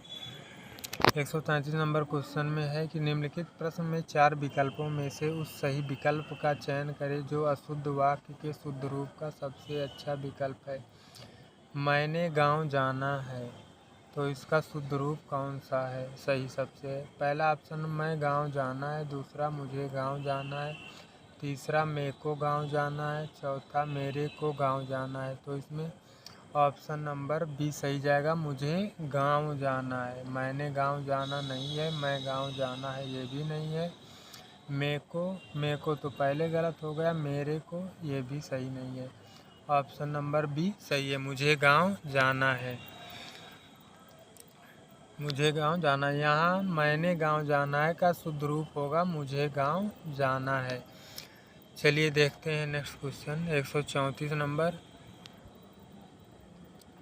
133 नंबर क्वेश्चन में है कि निम्नलिखित प्रश्न में 4 विकल्पों में से उस सही विकल्प का चयन करें जो अशुद्ध वाक्य के शुद्ध रूप का सबसे अच्छा विकल्प है। मैंने गांव जाना है, तो इसका शुद्ध रूप कौन सा है, सही सबसे। पहला ऑप्शन मैं गांव जाना है, दूसरा मुझे गांव जाना है, तीसरा मेरे को गांव जाना है, चौथा मेरे को गांव जाना है। तो इसमें ऑप्शन नंबर बी सही जाएगा, मुझे गांव जाना है। मैंने गांव जाना नहीं है, मैं गांव जाना है ये भी नहीं है। मेरे को तो पहले गलत हो गया, मेरे को ये भी सही नहीं है। ऑप्शन नंबर बी सही है, मुझे गांव जाना है। मुझे गांव जाना है। यहाँ मैंने गांव जाना है का शुद्ध रूप होगा मुझे गांव जाना है। चलिए देखते हैं नेक्स्ट क्वेश्चन 134 नंबर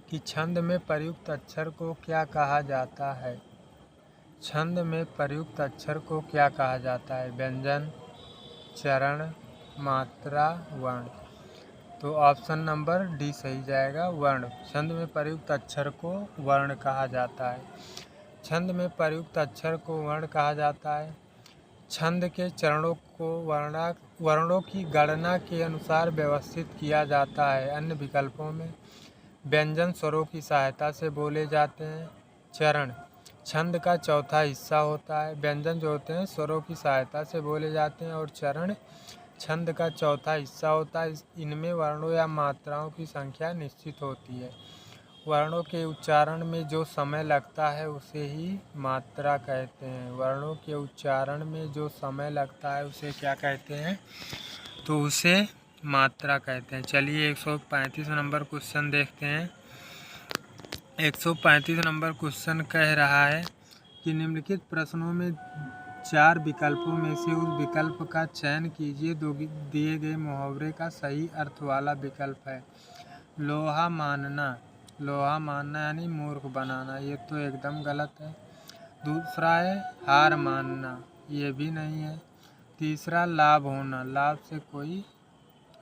कि छंद में प्रयुक्त अक्षर को क्या कहा जाता है। छंद में प्रयुक्त अक्षर को क्या कहा जाता है, व्यंजन, चरण, मात्रा, वर्ण। तो ऑप्शन नंबर डी सही जाएगा, वर्ण। छंद में प्रयुक्त अक्षर को वर्ण कहा जाता है। छंद में प्रयुक्त अक्षर को वर्ण कहा जाता है। छंद के चरणों को वर्णों की गणना के अनुसार व्यवस्थित किया जाता है। अन्य विकल्पों में व्यंजन स्वरों की सहायता से बोले जाते हैं। चरण छंद का चौथा हिस्सा होता है। व्यंजन जो होते हैं स्वरों की सहायता से बोले जाते हैं और चरण छंद का चौथा हिस्सा होता है। इनमें वर्णों या मात्राओं की संख्या निश्चित होती है। वर्णों के उच्चारण में जो समय लगता है उसे ही मात्रा कहते हैं। वर्णों के उच्चारण में जो समय लगता है उसे क्या कहते हैं, तो उसे मात्रा कहते हैं। चलिए 135 नंबर क्वेश्चन देखते हैं। 135 नंबर क्वेश्चन कह रहा है कि निम्नलिखित प्रश्नों में 4 विकल्पों में से उस विकल्प का चयन कीजिए दो दिए गए मुहावरे का सही अर्थ वाला विकल्प है। लोहा मानना, लोहा मानना यानी मूर्ख बनाना, ये तो एकदम गलत है। दूसरा है हार मानना, ये भी नहीं है। तीसरा लाभ होना, लाभ से कोई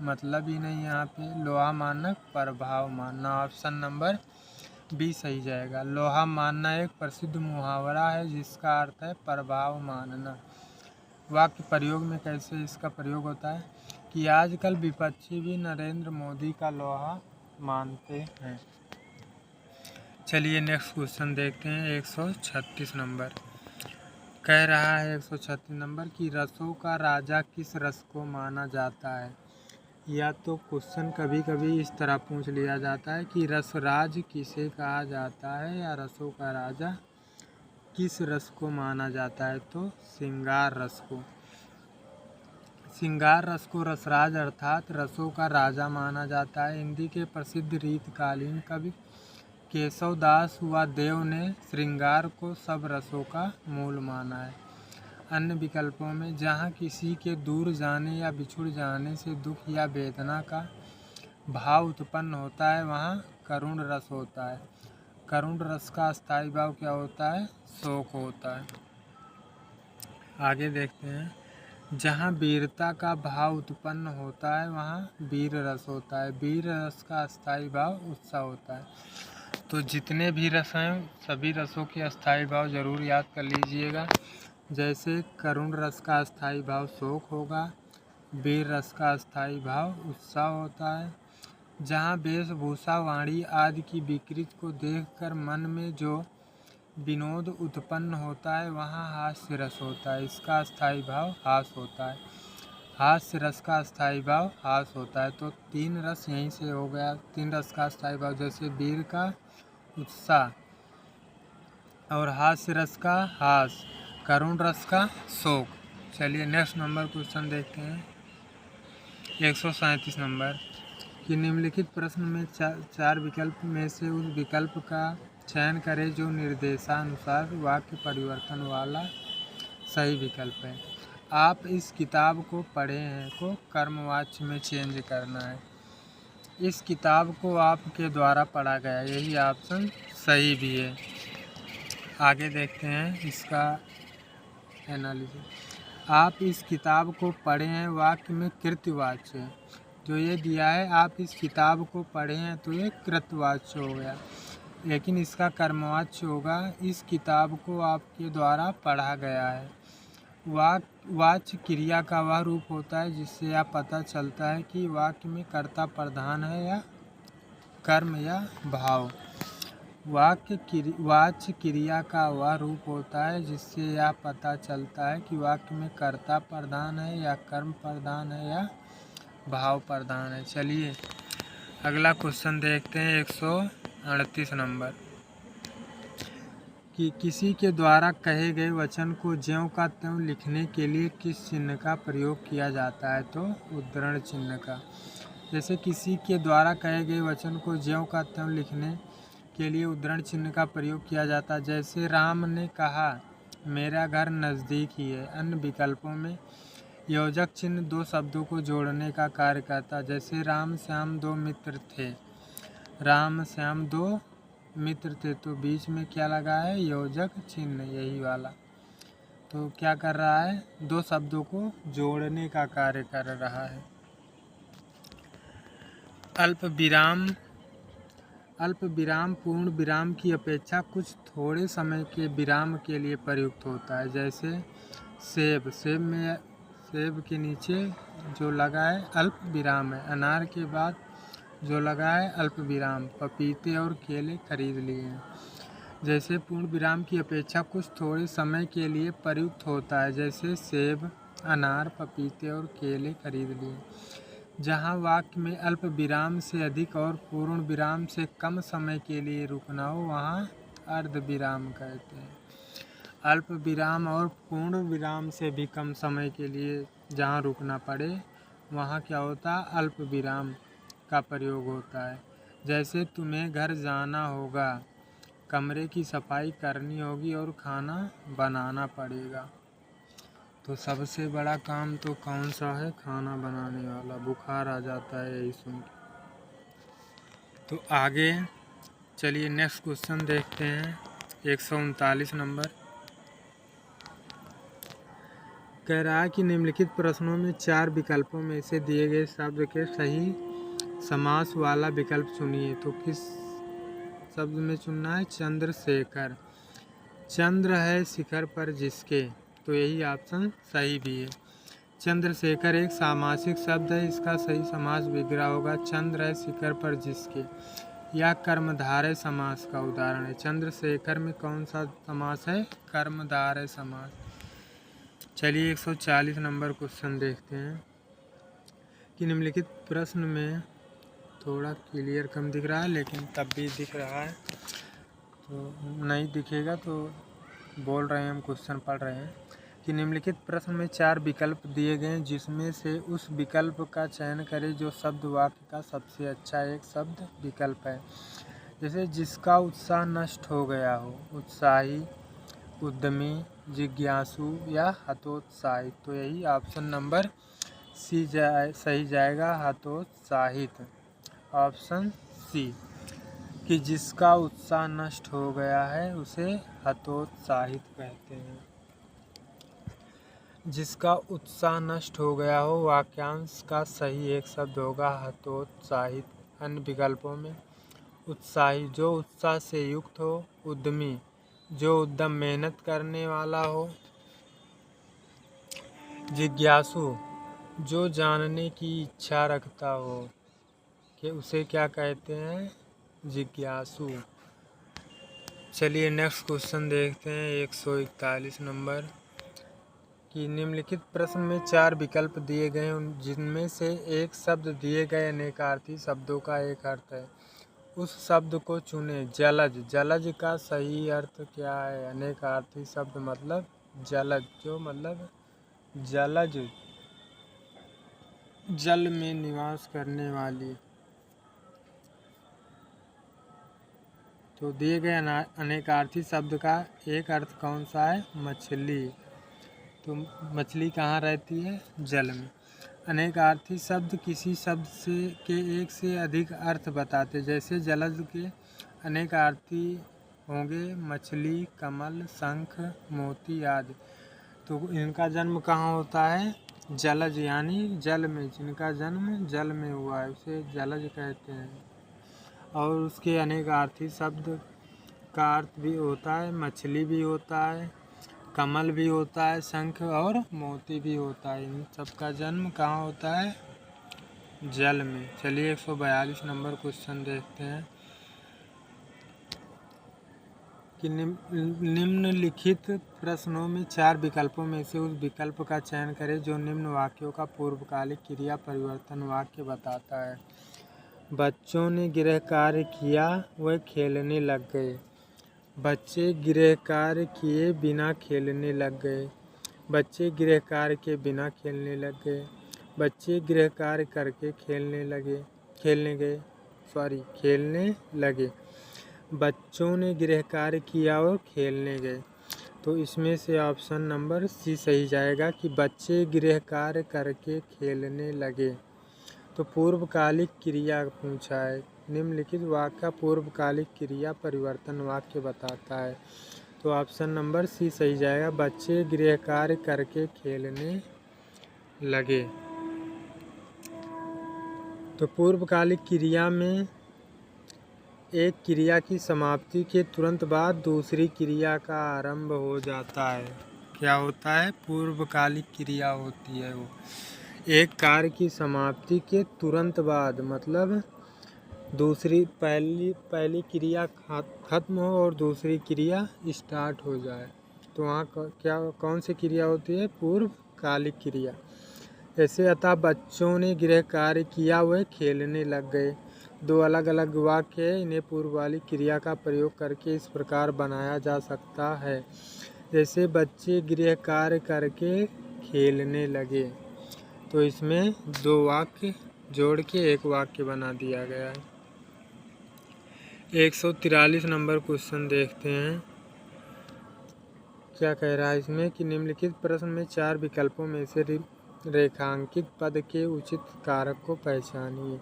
मतलब ही नहीं यहाँ पे। लोहा मानना प्रभाव मानना, ऑप्शन नंबर बी सही जाएगा। लोहा मानना एक प्रसिद्ध मुहावरा है जिसका अर्थ है प्रभाव मानना। वाक्य प्रयोग में कैसे इसका प्रयोग होता है कि आजकल विपक्षी भी नरेंद्र मोदी का लोहा मानते हैं। चलिए नेक्स्ट क्वेश्चन देखते हैं 136 नंबर कह रहा है 136 नंबर कि रसों का राजा किस रस को माना जाता है। या तो क्वेश्चन कभी कभी इस तरह पूछ लिया जाता है कि रसराज किसे कहा जाता है या रसों का राजा किस रस को माना जाता है, तो श्रृंगार रस को। श्रृंगार रस को रसराज अर्थात रसों का राजा माना जाता है। हिंदी के प्रसिद्ध रीतकालीन कवि केशव दास वासुदेव ने श्रृंगार को सब रसों का मूल माना है। अन्य विकल्पों में जहाँ किसी के दूर जाने या बिछुड़ जाने से दुख या वेदना का भाव उत्पन्न होता है वहाँ करुण रस होता है। करुण रस का स्थायी भाव क्या होता है, शोक होता है। आगे देखते हैं जहाँ वीरता का भाव उत्पन्न होता है वहाँ वीर रस होता है। वीर रस का स्थायी भाव उत्साह होता है। तो जितने भी रस हैं सभी रसों के स्थायी भाव जरूर याद कर लीजिएगा। जैसे करुण रस का स्थायी भाव शोक होगा, वीर रस का स्थायी भाव उत्साह होता है। जहाँ वेशभूषा वाणी आदि की विकृति को देखकर मन में जो विनोद उत्पन्न होता है वहाँ हास्य रस होता है। इसका स्थायी भाव हास होता है। हास्य रस का स्थायी भाव हास होता है। तो 3 रस यहीं से हो गया। 3 रस का स्थायी भाव जैसे वीर का उत्साह और हास्य रस का हास, करुण रस का शोक। चलिए नेक्स्ट नंबर क्वेश्चन देखते हैं 137 नंबर कि निम्नलिखित प्रश्न में 4 विकल्प में से उस विकल्प का चयन करें जो निर्देशानुसार वाक्य परिवर्तन वाला सही विकल्प है। आप इस किताब को पढ़े हैं को कर्मवाच्य में चेंज करना है। इस किताब को आपके द्वारा पढ़ा गया, यही ऑप्शन सही भी है। आगे देखते हैं इसका एनालिसिस। आप इस किताब को पढ़े हैं वाक्य में कृतवाच्य है। जो ये दिया है आप इस किताब को पढ़े हैं तो ये कृतवाच्य हो गया, लेकिन इसका कर्मवाच्य होगा इस किताब को आपके द्वारा पढ़ा गया है। वाच्य क्रिया का वह रूप होता है जिससे यह पता चलता है कि वाक्य में कर्ता प्रधान है या कर्म या भाव। वाच्य क्रिया का वह रूप होता है जिससे यह पता चलता है कि वाक्य में कर्ता प्रधान है या कर्म प्रधान है या भाव प्रधान है। चलिए अगला क्वेश्चन देखते हैं 138 नंबर कि किसी के द्वारा कहे गए वचन को ज्यों का त्यों लिखने के लिए किस चिन्ह का प्रयोग किया जाता है, तो उद्धरण चिन्ह का। जैसे किसी के द्वारा कहे गए वचन को ज्यों का त्यों लिखने के लिए उद्धरण चिन्ह का प्रयोग किया जाता है। जैसे राम ने कहा मेरा घर नज़दीक ही है। अन्य विकल्पों में योजक चिन्ह दो शब्दों को जोड़ने का कार्य करता है। जैसे राम श्याम दो मित्र थे, राम श्याम दो मित्र थे, तो बीच में क्या लगा है, योजक चिन्ह, यही वाला। तो क्या कर रहा है, दो शब्दों को जोड़ने का कार्य कर रहा है। अल्प विराम पूर्ण विराम की अपेक्षा कुछ थोड़े समय के विराम के लिए प्रयुक्त होता है। जैसे सेब के नीचे जो लगा है अल्प विराम है। अनार के बाद जो लगा है अल्प विराम। पपीते और केले खरीद लिए हैं। जैसे पूर्ण विराम की अपेक्षा कुछ थोड़े समय के लिए प्रयुक्त होता है। जैसे सेब, अनार, पपीते और केले खरीद लिए। जहाँ वाक्य में अल्प विराम से अधिक और पूर्ण विराम से कम समय के लिए रुकना हो वहाँ अर्ध विराम कहते हैं। अल्प विराम और पूर्ण विराम से भी कम समय के लिए जहाँ रुकना पड़े वहाँ क्या होता है, अल्प विराम का प्रयोग होता है। जैसे तुम्हें घर जाना होगा, कमरे की सफाई करनी होगी और खाना बनाना पड़ेगा। तो सबसे बड़ा काम तो कौन सा है, खाना बनाने वाला। बुखार आ जाता है यही सुन के। तो आगे चलिए नेक्स्ट क्वेश्चन देखते हैं 139 नंबर। कह रहा है कि निम्नलिखित प्रश्नों में 4 विकल्पों में से दिए गए शब्द के सही समास वाला विकल्प चुनिए। तो किस शब्द में चुनना है, चंद्रशेखर। चंद्र है शिखर पर जिसके, तो यही ऑप्शन सही भी है। चंद्रशेखर एक सामासिक शब्द है, इसका सही समास विग्रह होगा चंद्र है शिखर पर जिसके। यह कर्मधारय समास का उदाहरण है। चंद्रशेखर में कौन सा समास है, कर्मधारय समास। चलिए 140 नंबर क्वेश्चन देखते हैं कि निम्नलिखित प्रश्न में थोड़ा क्लियर कम दिख रहा है लेकिन तब भी दिख रहा है, तो नहीं दिखेगा तो बोल रहे हैं, हम क्वेश्चन पढ़ रहे हैं कि निम्नलिखित प्रश्न में 4 विकल्प दिए गए हैं जिसमें से उस विकल्प का चयन करें जो शब्द वाक्य का सबसे अच्छा एक शब्द विकल्प है। जैसे जिसका उत्साह नष्ट हो गया हो, उत्साही, उद्यमी, जिज्ञासु या हतोत्साहित। तो यही ऑप्शन नंबर सी सही जाएगा, हतोत्साहित। ऑप्शन सी कि जिसका उत्साह नष्ट हो गया है उसे हतोत्साहित कहते हैं। जिसका उत्साह नष्ट हो गया हो वाक्यांश का सही एक शब्द होगा हतोत्साहित। अन्य विकल्पों में उत्साही जो उत्साह से युक्त हो, उद्यमी जो उद्यम मेहनत करने वाला हो, जिज्ञासु जो जानने की इच्छा रखता हो, कि उसे क्या कहते हैं, जिज्ञासु। चलिए नेक्स्ट क्वेश्चन देखते हैं 141 नंबर कि निम्नलिखित प्रश्न में 4 विकल्प दिए गए हैं जिनमें से एक शब्द दिए गए अनेकार्थी शब्दों का एक अर्थ है। उस शब्द को चुने। जलज, जलज का सही अर्थ क्या है, अनेकार्थी शब्द मतलब जलज, जो मतलब जलज, जल में निवास करने वाली। तो दिए गए अनेकार्थी शब्द का एक अर्थ कौन सा है? मछली। तो मछली कहाँ रहती है? जल में। अनेकार्थी शब्द किसी शब्द के एक से अधिक अर्थ बताते, जैसे जलज के अनेकार्थी होंगे मछली, कमल, शंख, मोती आदि। तो इनका जन्म कहाँ होता है? जलज यानी जल में। जिनका जन्म जल में हुआ है उसे जलज कहते हैं। और उसके अनेकार्थी शब्द का अर्थ भी होता है, मछली भी होता है, कमल भी होता है, शंख और मोती भी होता है। इन सबका जन्म कहाँ होता है? जल में। चलिए 142 नंबर क्वेश्चन देखते हैं कि निम्नलिखित प्रश्नों में 4 विकल्पों में से उस विकल्प का चयन करें जो निम्न वाक्यों का पूर्वकालिक क्रिया परिवर्तन वाक्य बताता है। बच्चों ने गृह कार्य किया, वह खेलने लग गए। बच्चे गृह कार्य किए बिना खेलने लग गए। बच्चे गृह कार्य के बिना खेलने लग गए। बच्चे गृह कार्य करके खेलने लगे। बच्चों ने गृह कार्य किया और खेलने गए। तो इसमें से ऑप्शन नंबर सी सही जाएगा कि बच्चे गृह कार्य करके खेलने लगे। तो पूर्वकालिक क्रिया पूछा है। निम्नलिखित वाक्य का पूर्वकालिक क्रिया परिवर्तन वाक्य बताता है। तो ऑप्शन नंबर सी सही जाएगा, बच्चे गृह कार्य करके खेलने लगे। तो पूर्वकालिक क्रिया में एक क्रिया की समाप्ति के तुरंत बाद दूसरी क्रिया का आरंभ हो जाता है। क्या होता है? पूर्वकालिक क्रिया होती है वो। एक कार्य की समाप्ति के तुरंत बाद, मतलब पहली क्रिया खत्म हो और दूसरी क्रिया स्टार्ट हो जाए, तो वहाँ कौन सी क्रिया होती है? पूर्वकालिक क्रिया। ऐसे अतः बच्चों ने गृह कार्य किया, वह खेलने लग गए। 2 अलग अलग वाक्य है, इन्हें पूर्वकालिक क्रिया का प्रयोग करके इस प्रकार बनाया जा सकता है। जैसे बच्चे गृह कार्य करके खेलने लगे, तो इसमें 2 वाक्य जोड़ के एक वाक्य बना दिया गया है। 143 नंबर क्वेश्चन देखते हैं क्या कह रहा है इसमें कि निम्नलिखित प्रश्न में 4 विकल्पों में से रेखांकित पद के उचित कारक को पहचानिए।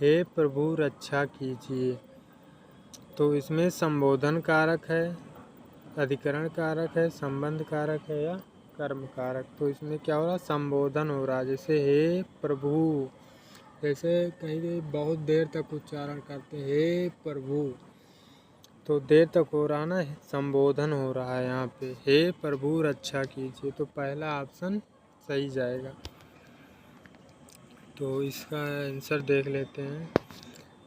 हे प्रभु रक्षा कीजिए। तो इसमें संबोधन कारक है, अधिकरण कारक है, संबंध कारक है या कर्म कारक। तो इसमें क्या हो रहा है? संबोधन हो रहा है। जैसे हे प्रभु, जैसे कहीं बहुत देर तक उच्चारण करते हैं हे प्रभु, तो देर तक हो रहा ना, संबोधन हो रहा है यहाँ पे। हे प्रभु रक्षा कीजिए, तो पहला ऑप्शन सही जाएगा। तो इसका आंसर देख लेते हैं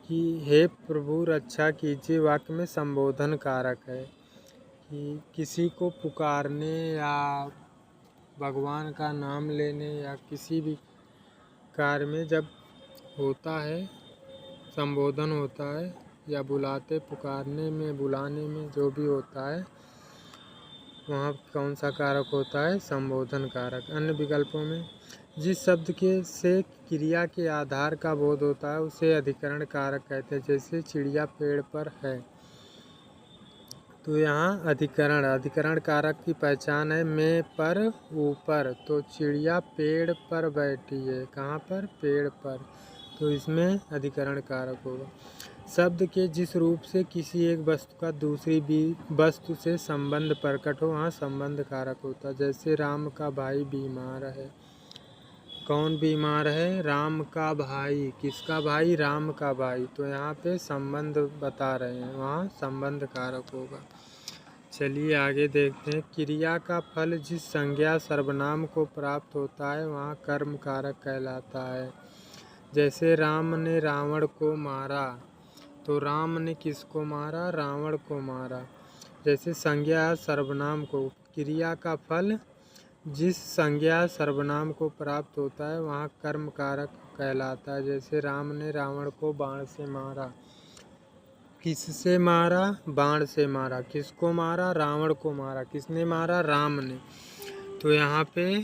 कि हे प्रभु रक्षा कीजिए वाक्य में संबोधन कारक है कि किसी को पुकारने या भगवान का नाम लेने या किसी भी कार्य में जब होता है, संबोधन होता है या बुलाते पुकारने में बुलाने में जो भी होता है, वहाँ कौन सा कारक होता है? संबोधन कारक। अन्य विकल्पों में जिस शब्द से क्रिया के आधार का बोध होता है उसे अधिकरण कारक कहते हैं। जैसे चिड़िया पेड़ पर है, तो यहाँ अधिकरण कारक की पहचान है मैं पर ऊपर। तो चिड़िया पेड़ पर बैठी है, कहाँ पर? पेड़ पर। तो इसमें अधिकरण कारक होगा। शब्द के जिस रूप से किसी एक वस्तु का दूसरी वस्तु से संबंध प्रकट हो, वहाँ संबंध कारक होता है। जैसे राम का भाई बीमार है। कौन बीमार है? राम का भाई। किसका भाई? राम का भाई। तो यहाँ पे संबंध बता रहे हैं, वहाँ संबंध कारक होगा। चलिए आगे देखते हैं। क्रिया का फल जिस संज्ञा सर्वनाम को प्राप्त होता है वहाँ कर्म कारक कहलाता है। जैसे राम ने रावण को मारा, तो राम ने किसको मारा? रावण को मारा। जैसे संज्ञा सर्वनाम को, क्रिया का फल जिस संज्ञा सर्वनाम को प्राप्त होता है वहाँ कर्म कारक कहलाता है। जैसे राम ने रावण को बाण से मारा। किससे मारा? बाण से मारा। किसको मारा? रावण को मारा। किसने मारा? राम ने। तो यहाँ पे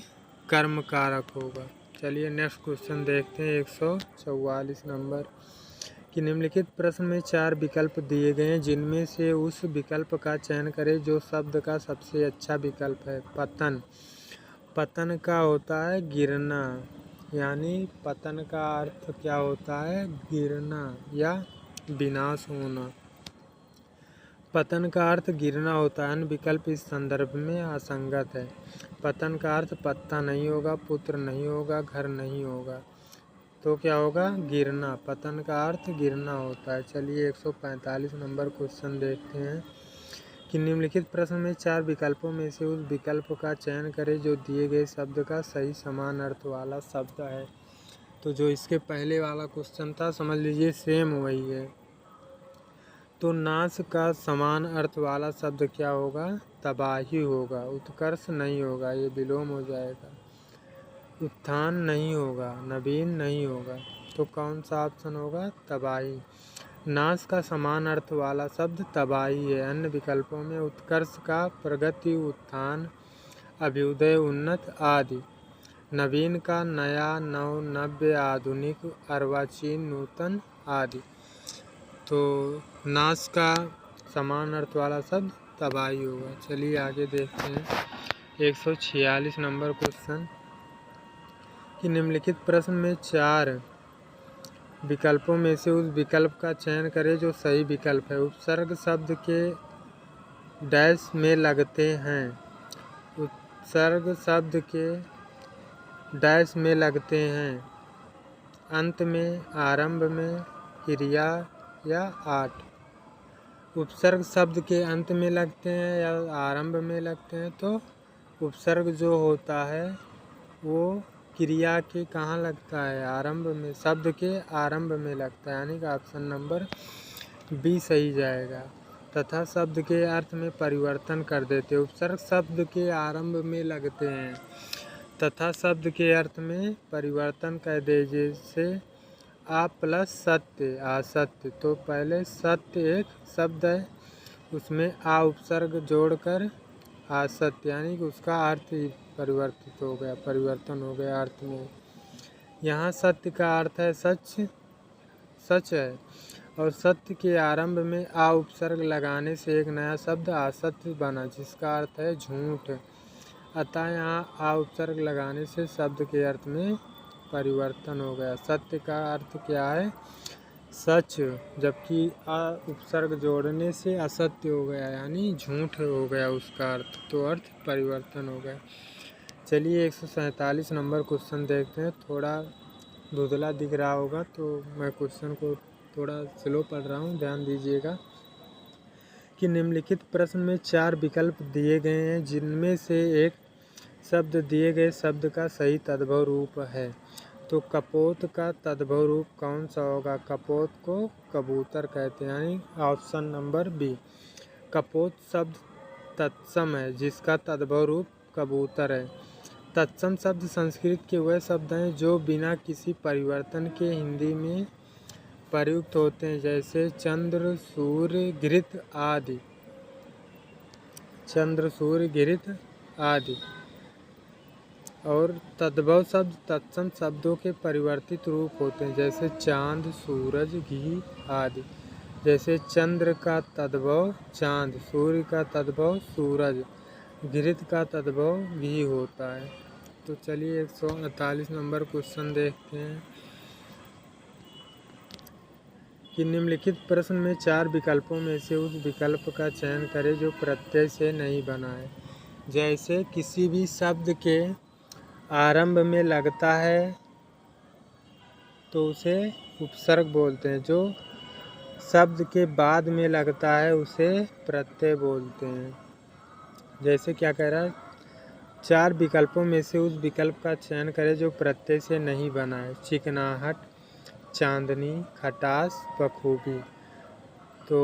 कर्म कारक होगा। चलिए नेक्स्ट क्वेश्चन देखते हैं 144 नंबर कि निम्नलिखित प्रश्न में 4 विकल्प दिए गए हैं जिनमें से उस विकल्प का चयन करें जो शब्द का सबसे अच्छा विकल्प है। पतन। पतन का होता है गिरना, यानी पतन का अर्थ क्या होता है? गिरना या विनाश होना। पतन का अर्थ गिरना होता है, अन्य विकल्प इस संदर्भ में असंगत है। पतन का अर्थ पत्ता नहीं होगा, पुत्र नहीं होगा, घर नहीं होगा, तो क्या होगा? गिरना। पतन का अर्थ गिरना होता है। चलिए 145 नंबर क्वेश्चन देखते हैं कि निम्नलिखित प्रश्न में 4 विकल्पों में से उस विकल्प का चयन करें जो दिए गए शब्द का सही समान अर्थ वाला शब्द है। तो जो इसके पहले वाला क्वेश्चन था समझ लीजिए सेम वही है। तो नाश का समान अर्थ वाला शब्द क्या होगा? तबाही होगा। उत्कर्ष नहीं होगा, ये विलोम हो जाएगा। उत्थान नहीं होगा, नवीन नहीं होगा, तो कौन सा ऑप्शन होगा? तबाही। नाश का समान अर्थ वाला शब्द तबाही है। अन्य विकल्पों में उत्कर्ष का प्रगति, उत्थान, अभ्युदय, उन्नत आदि। नवीन का नया, नव, नव्य, आधुनिक, अर्वाचीन, नूतन आदि। तो नाश का समान अर्थ वाला शब्द तबाही होगा। चलिए आगे देखते हैं 146 नंबर क्वेश्चन कि निम्नलिखित प्रश्न में 4 विकल्पों में से उस विकल्प का चयन करें जो सही विकल्प है। उपसर्ग शब्द के डैश में लगते हैं। उपसर्ग शब्द के डैश में लगते हैं। अंत में, आरंभ में, क्रिया या आठ। उपसर्ग शब्द के अंत में लगते हैं या आरंभ में लगते हैं, तो उपसर्ग जो होता है वो क्रिया के कहाँ लगता है? आरंभ में। शब्द के आरंभ में लगता है, यानी कि ऑप्शन नंबर बी सही जाएगा। तथा शब्द के अर्थ में परिवर्तन कर देते। उपसर्ग शब्द के आरंभ में लगते हैं तथा शब्द के अर्थ में परिवर्तन कर दे, जैसे आ प्लस सत्य, असत्य। तो पहले सत्य एक शब्द है, उसमें आ उपसर्ग जोड़कर असत्य, यानी कि उसका अर्थ ही परिवर्तित हो गया, परिवर्तन हो गया अर्थ में। यहाँ सत्य का अर्थ है सच, सच है, और सत्य के आरंभ में आ उपसर्ग लगाने से एक नया शब्द असत्य बना जिसका अर्थ है झूठ। अतः यहाँ आ उपसर्ग लगाने से शब्द के अर्थ में परिवर्तन हो गया। सत्य का अर्थ क्या है? सच, जबकि आ उपसर्ग जोड़ने से असत्य हो गया, यानी झूठ हो गया उसका अर्थ, तो अर्थ परिवर्तन हो गया। चलिए 147 नंबर क्वेश्चन देखते हैं। थोड़ा धुंधला दिख रहा होगा तो मैं क्वेश्चन को थोड़ा स्लो पढ़ रहा हूँ, ध्यान दीजिएगा कि निम्नलिखित प्रश्न में 4 विकल्प दिए गए हैं जिनमें से एक शब्द दिए गए शब्द का सही तद्भव रूप है। तो कपोत का तद्भव रूप कौन सा होगा? कपोत को कबूतर कहते हैं, यानी ऑप्शन नंबर बी। कपोत शब्द तत्सम है जिसका तद्भव रूप कबूतर है। तत्सम शब्द संस्कृत के वह शब्द हैं जो बिना किसी परिवर्तन के हिंदी में प्रयुक्त होते हैं, जैसे चंद्र, सूर्य, घृत आदि। चंद्र, सूर्य, घृत आदि। और तद्भव शब्द तत्सम शब्दों के परिवर्तित रूप होते हैं, जैसे चांद, सूरज, घी आदि। जैसे चंद्र का तद्भव चांद, सूर्य का तद्भव सूरज, घृत का तद्भव घी होता है। तो चलिए 148 नंबर क्वेश्चन देखते हैं कि निम्नलिखित प्रश्न में 4 विकल्पों में से उस विकल्प का चयन करें जो प्रत्यय से नहीं बना है। जैसे किसी भी शब्द के आरंभ में लगता है तो उसे उपसर्ग बोलते हैं, जो शब्द के बाद में लगता है उसे प्रत्यय बोलते हैं। जैसे क्या कह रहा है? 4 विकल्पों में से उस विकल्प का चयन करें जो प्रत्यय से नहीं बना है। चिकनाहट, चांदनी, खटास, बखूबी। तो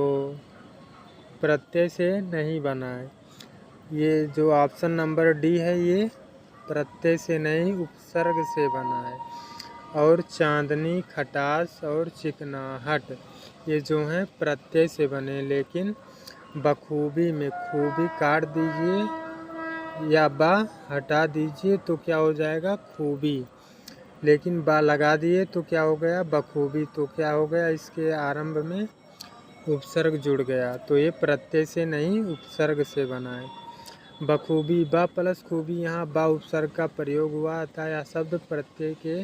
प्रत्यय से नहीं बना है, ये जो ऑप्शन नंबर डी है ये प्रत्यय से नहीं उपसर्ग से बना है। और चांदनी, खटास और चिकनाहट ये जो हैं प्रत्यय से बने, लेकिन बखूबी में खूबी काट दीजिए या बा हटा दीजिए तो क्या हो जाएगा? खूबी। लेकिन बा लगा दिए तो क्या हो गया, बखूबी। तो क्या हो गया, इसके आरंभ में उपसर्ग जुड़ गया, तो ये प्रत्यय से नहीं उपसर्ग से बना है। बखूबी, ब प्लस खूबी, यहाँ ब उपसर्ग का प्रयोग हुआ था। यह शब्द प्रत्यय के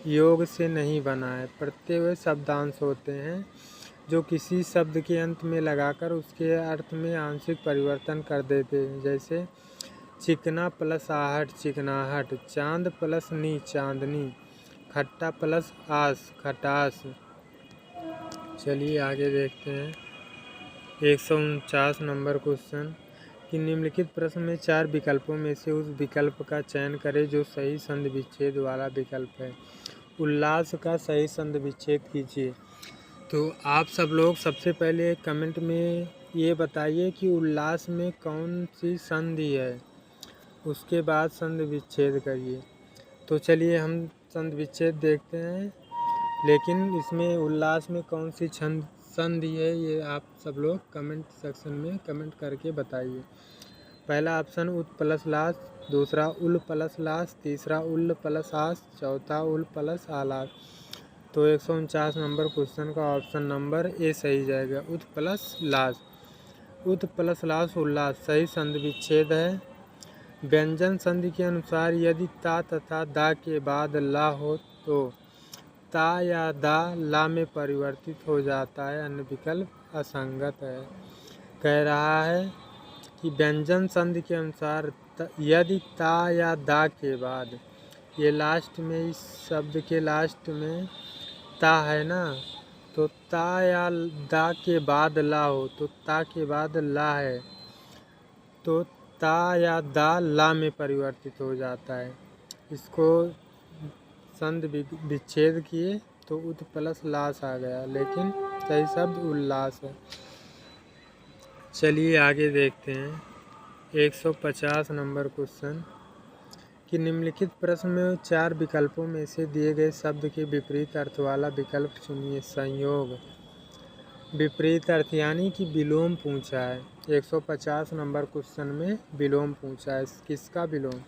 योग से नहीं बना है। प्रत्यय वे शब्दांश होते हैं जो किसी शब्द के अंत में लगाकर उसके अर्थ में आंशिक परिवर्तन कर देते हैं। जैसे चिकना प्लस आहट, चिकनाहट। चांद प्लस नी, चांदनी। खट्टा प्लस आस, खटास। चलिए आगे देखते हैं 149 नंबर क्वेश्चन कि निम्नलिखित प्रश्न में 4 विकल्पों में से उस विकल्प का चयन करें जो सही संधि विच्छेद वाला विकल्प है। उल्लास का सही संधि विच्छेद कीजिए। तो आप सब लोग सबसे पहले कमेंट में ये बताइए कि उल्लास में कौन सी संधि है, उसके बाद संधि विच्छेद करिए। तो चलिए हम संधि विच्छेद देखते हैं, लेकिन इसमें उल्लास में कौन सी संधि है ये आप सब लोग कमेंट सेक्शन में कमेंट करके बताइए। पहला ऑप्शन उत प्लस लास, दूसरा उल प्लस लास, तीसरा उल प्लस आस, चौथा उल प्लस आलास। तो 149 नंबर क्वेश्चन का ऑप्शन नंबर ए सही जाएगा, उत प्लस लास। उत प्लस लास उल्लास सही संधि विच्छेद है। व्यंजन संधि के अनुसार यदि ता तथा दा के बाद ला हो तो ता या दा ला में परिवर्तित हो जाता है, अन्य विकल्प असंगत है। कह रहा है कि व्यंजन संधि के अनुसार यदि ता या दा के बाद, ये लास्ट में इस शब्द के लास्ट में ता है ना, तो ता या दा के बाद ला हो तो ता के बाद ला है, तो ता या दा ला में परिवर्तित हो जाता है। इसको संधि विच्छेद किए तो उत प्लस लास आ गया, लेकिन सही शब्द उल्लास है। चलिए आगे देखते हैं 150 नंबर क्वेश्चन कि निम्नलिखित प्रश्न में 4 विकल्पों में से दिए गए शब्द के विपरीत अर्थ वाला विकल्प चुनिए। संयोग, विपरीत अर्थ यानी कि विलोम पूछा है। 150 नंबर क्वेश्चन में विलोम पूछा है। किसका विलोम?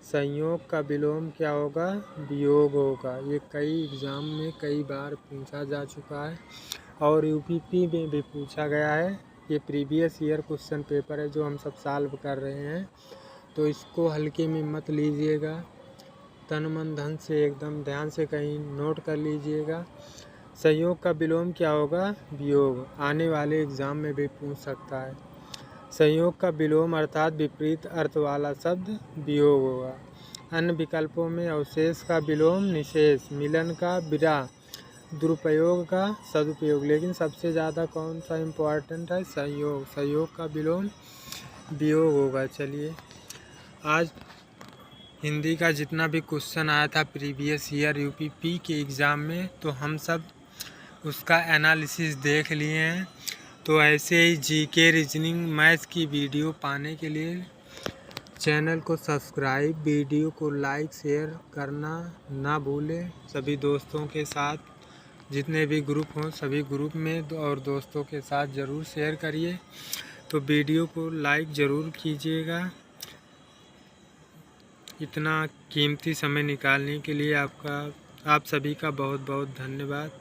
संयोग का विलोम क्या होगा? वियोग होगा। ये कई एग्जाम में कई बार पूछा जा चुका है और यूपीपी में भी पूछा गया है। ये प्रीवियस ईयर क्वेश्चन पेपर है जो हम सब सॉल्व कर रहे हैं, तो इसको हल्के में मत लीजिएगा, तन मन धन से एकदम ध्यान से कहीं नोट कर लीजिएगा। संयोग का विलोम क्या होगा? वियोग। आने वाले एग्जाम में भी पूछ सकता है। संयोग का विलोम अर्थात विपरीत अर्थ वाला शब्द वियोग होगा। अन्य विकल्पों में अवशेष का विलोम निशेष, मिलन का विराह, दुरुपयोग का सदुपयोग, लेकिन सबसे ज़्यादा कौन सा इम्पोर्टेंट है? संयोग। संयोग का विलोम वियोग होगा। चलिए आज हिंदी का जितना भी क्वेश्चन आया था प्रीवियस ईयर यूपीपी के एग्ज़ाम में, तो हम सब उसका एनालिसिस देख लिए हैं। तो ऐसे ही जीके, रीजनिंग, मैथ्स की वीडियो पाने के लिए चैनल को सब्सक्राइब, वीडियो को लाइक शेयर करना ना भूलें। सभी दोस्तों के साथ, जितने भी ग्रुप हों सभी ग्रुप में और दोस्तों के साथ ज़रूर शेयर करिए। तो वीडियो को लाइक ज़रूर कीजिएगा। इतना कीमती समय निकालने के लिए आप सभी का बहुत बहुत धन्यवाद।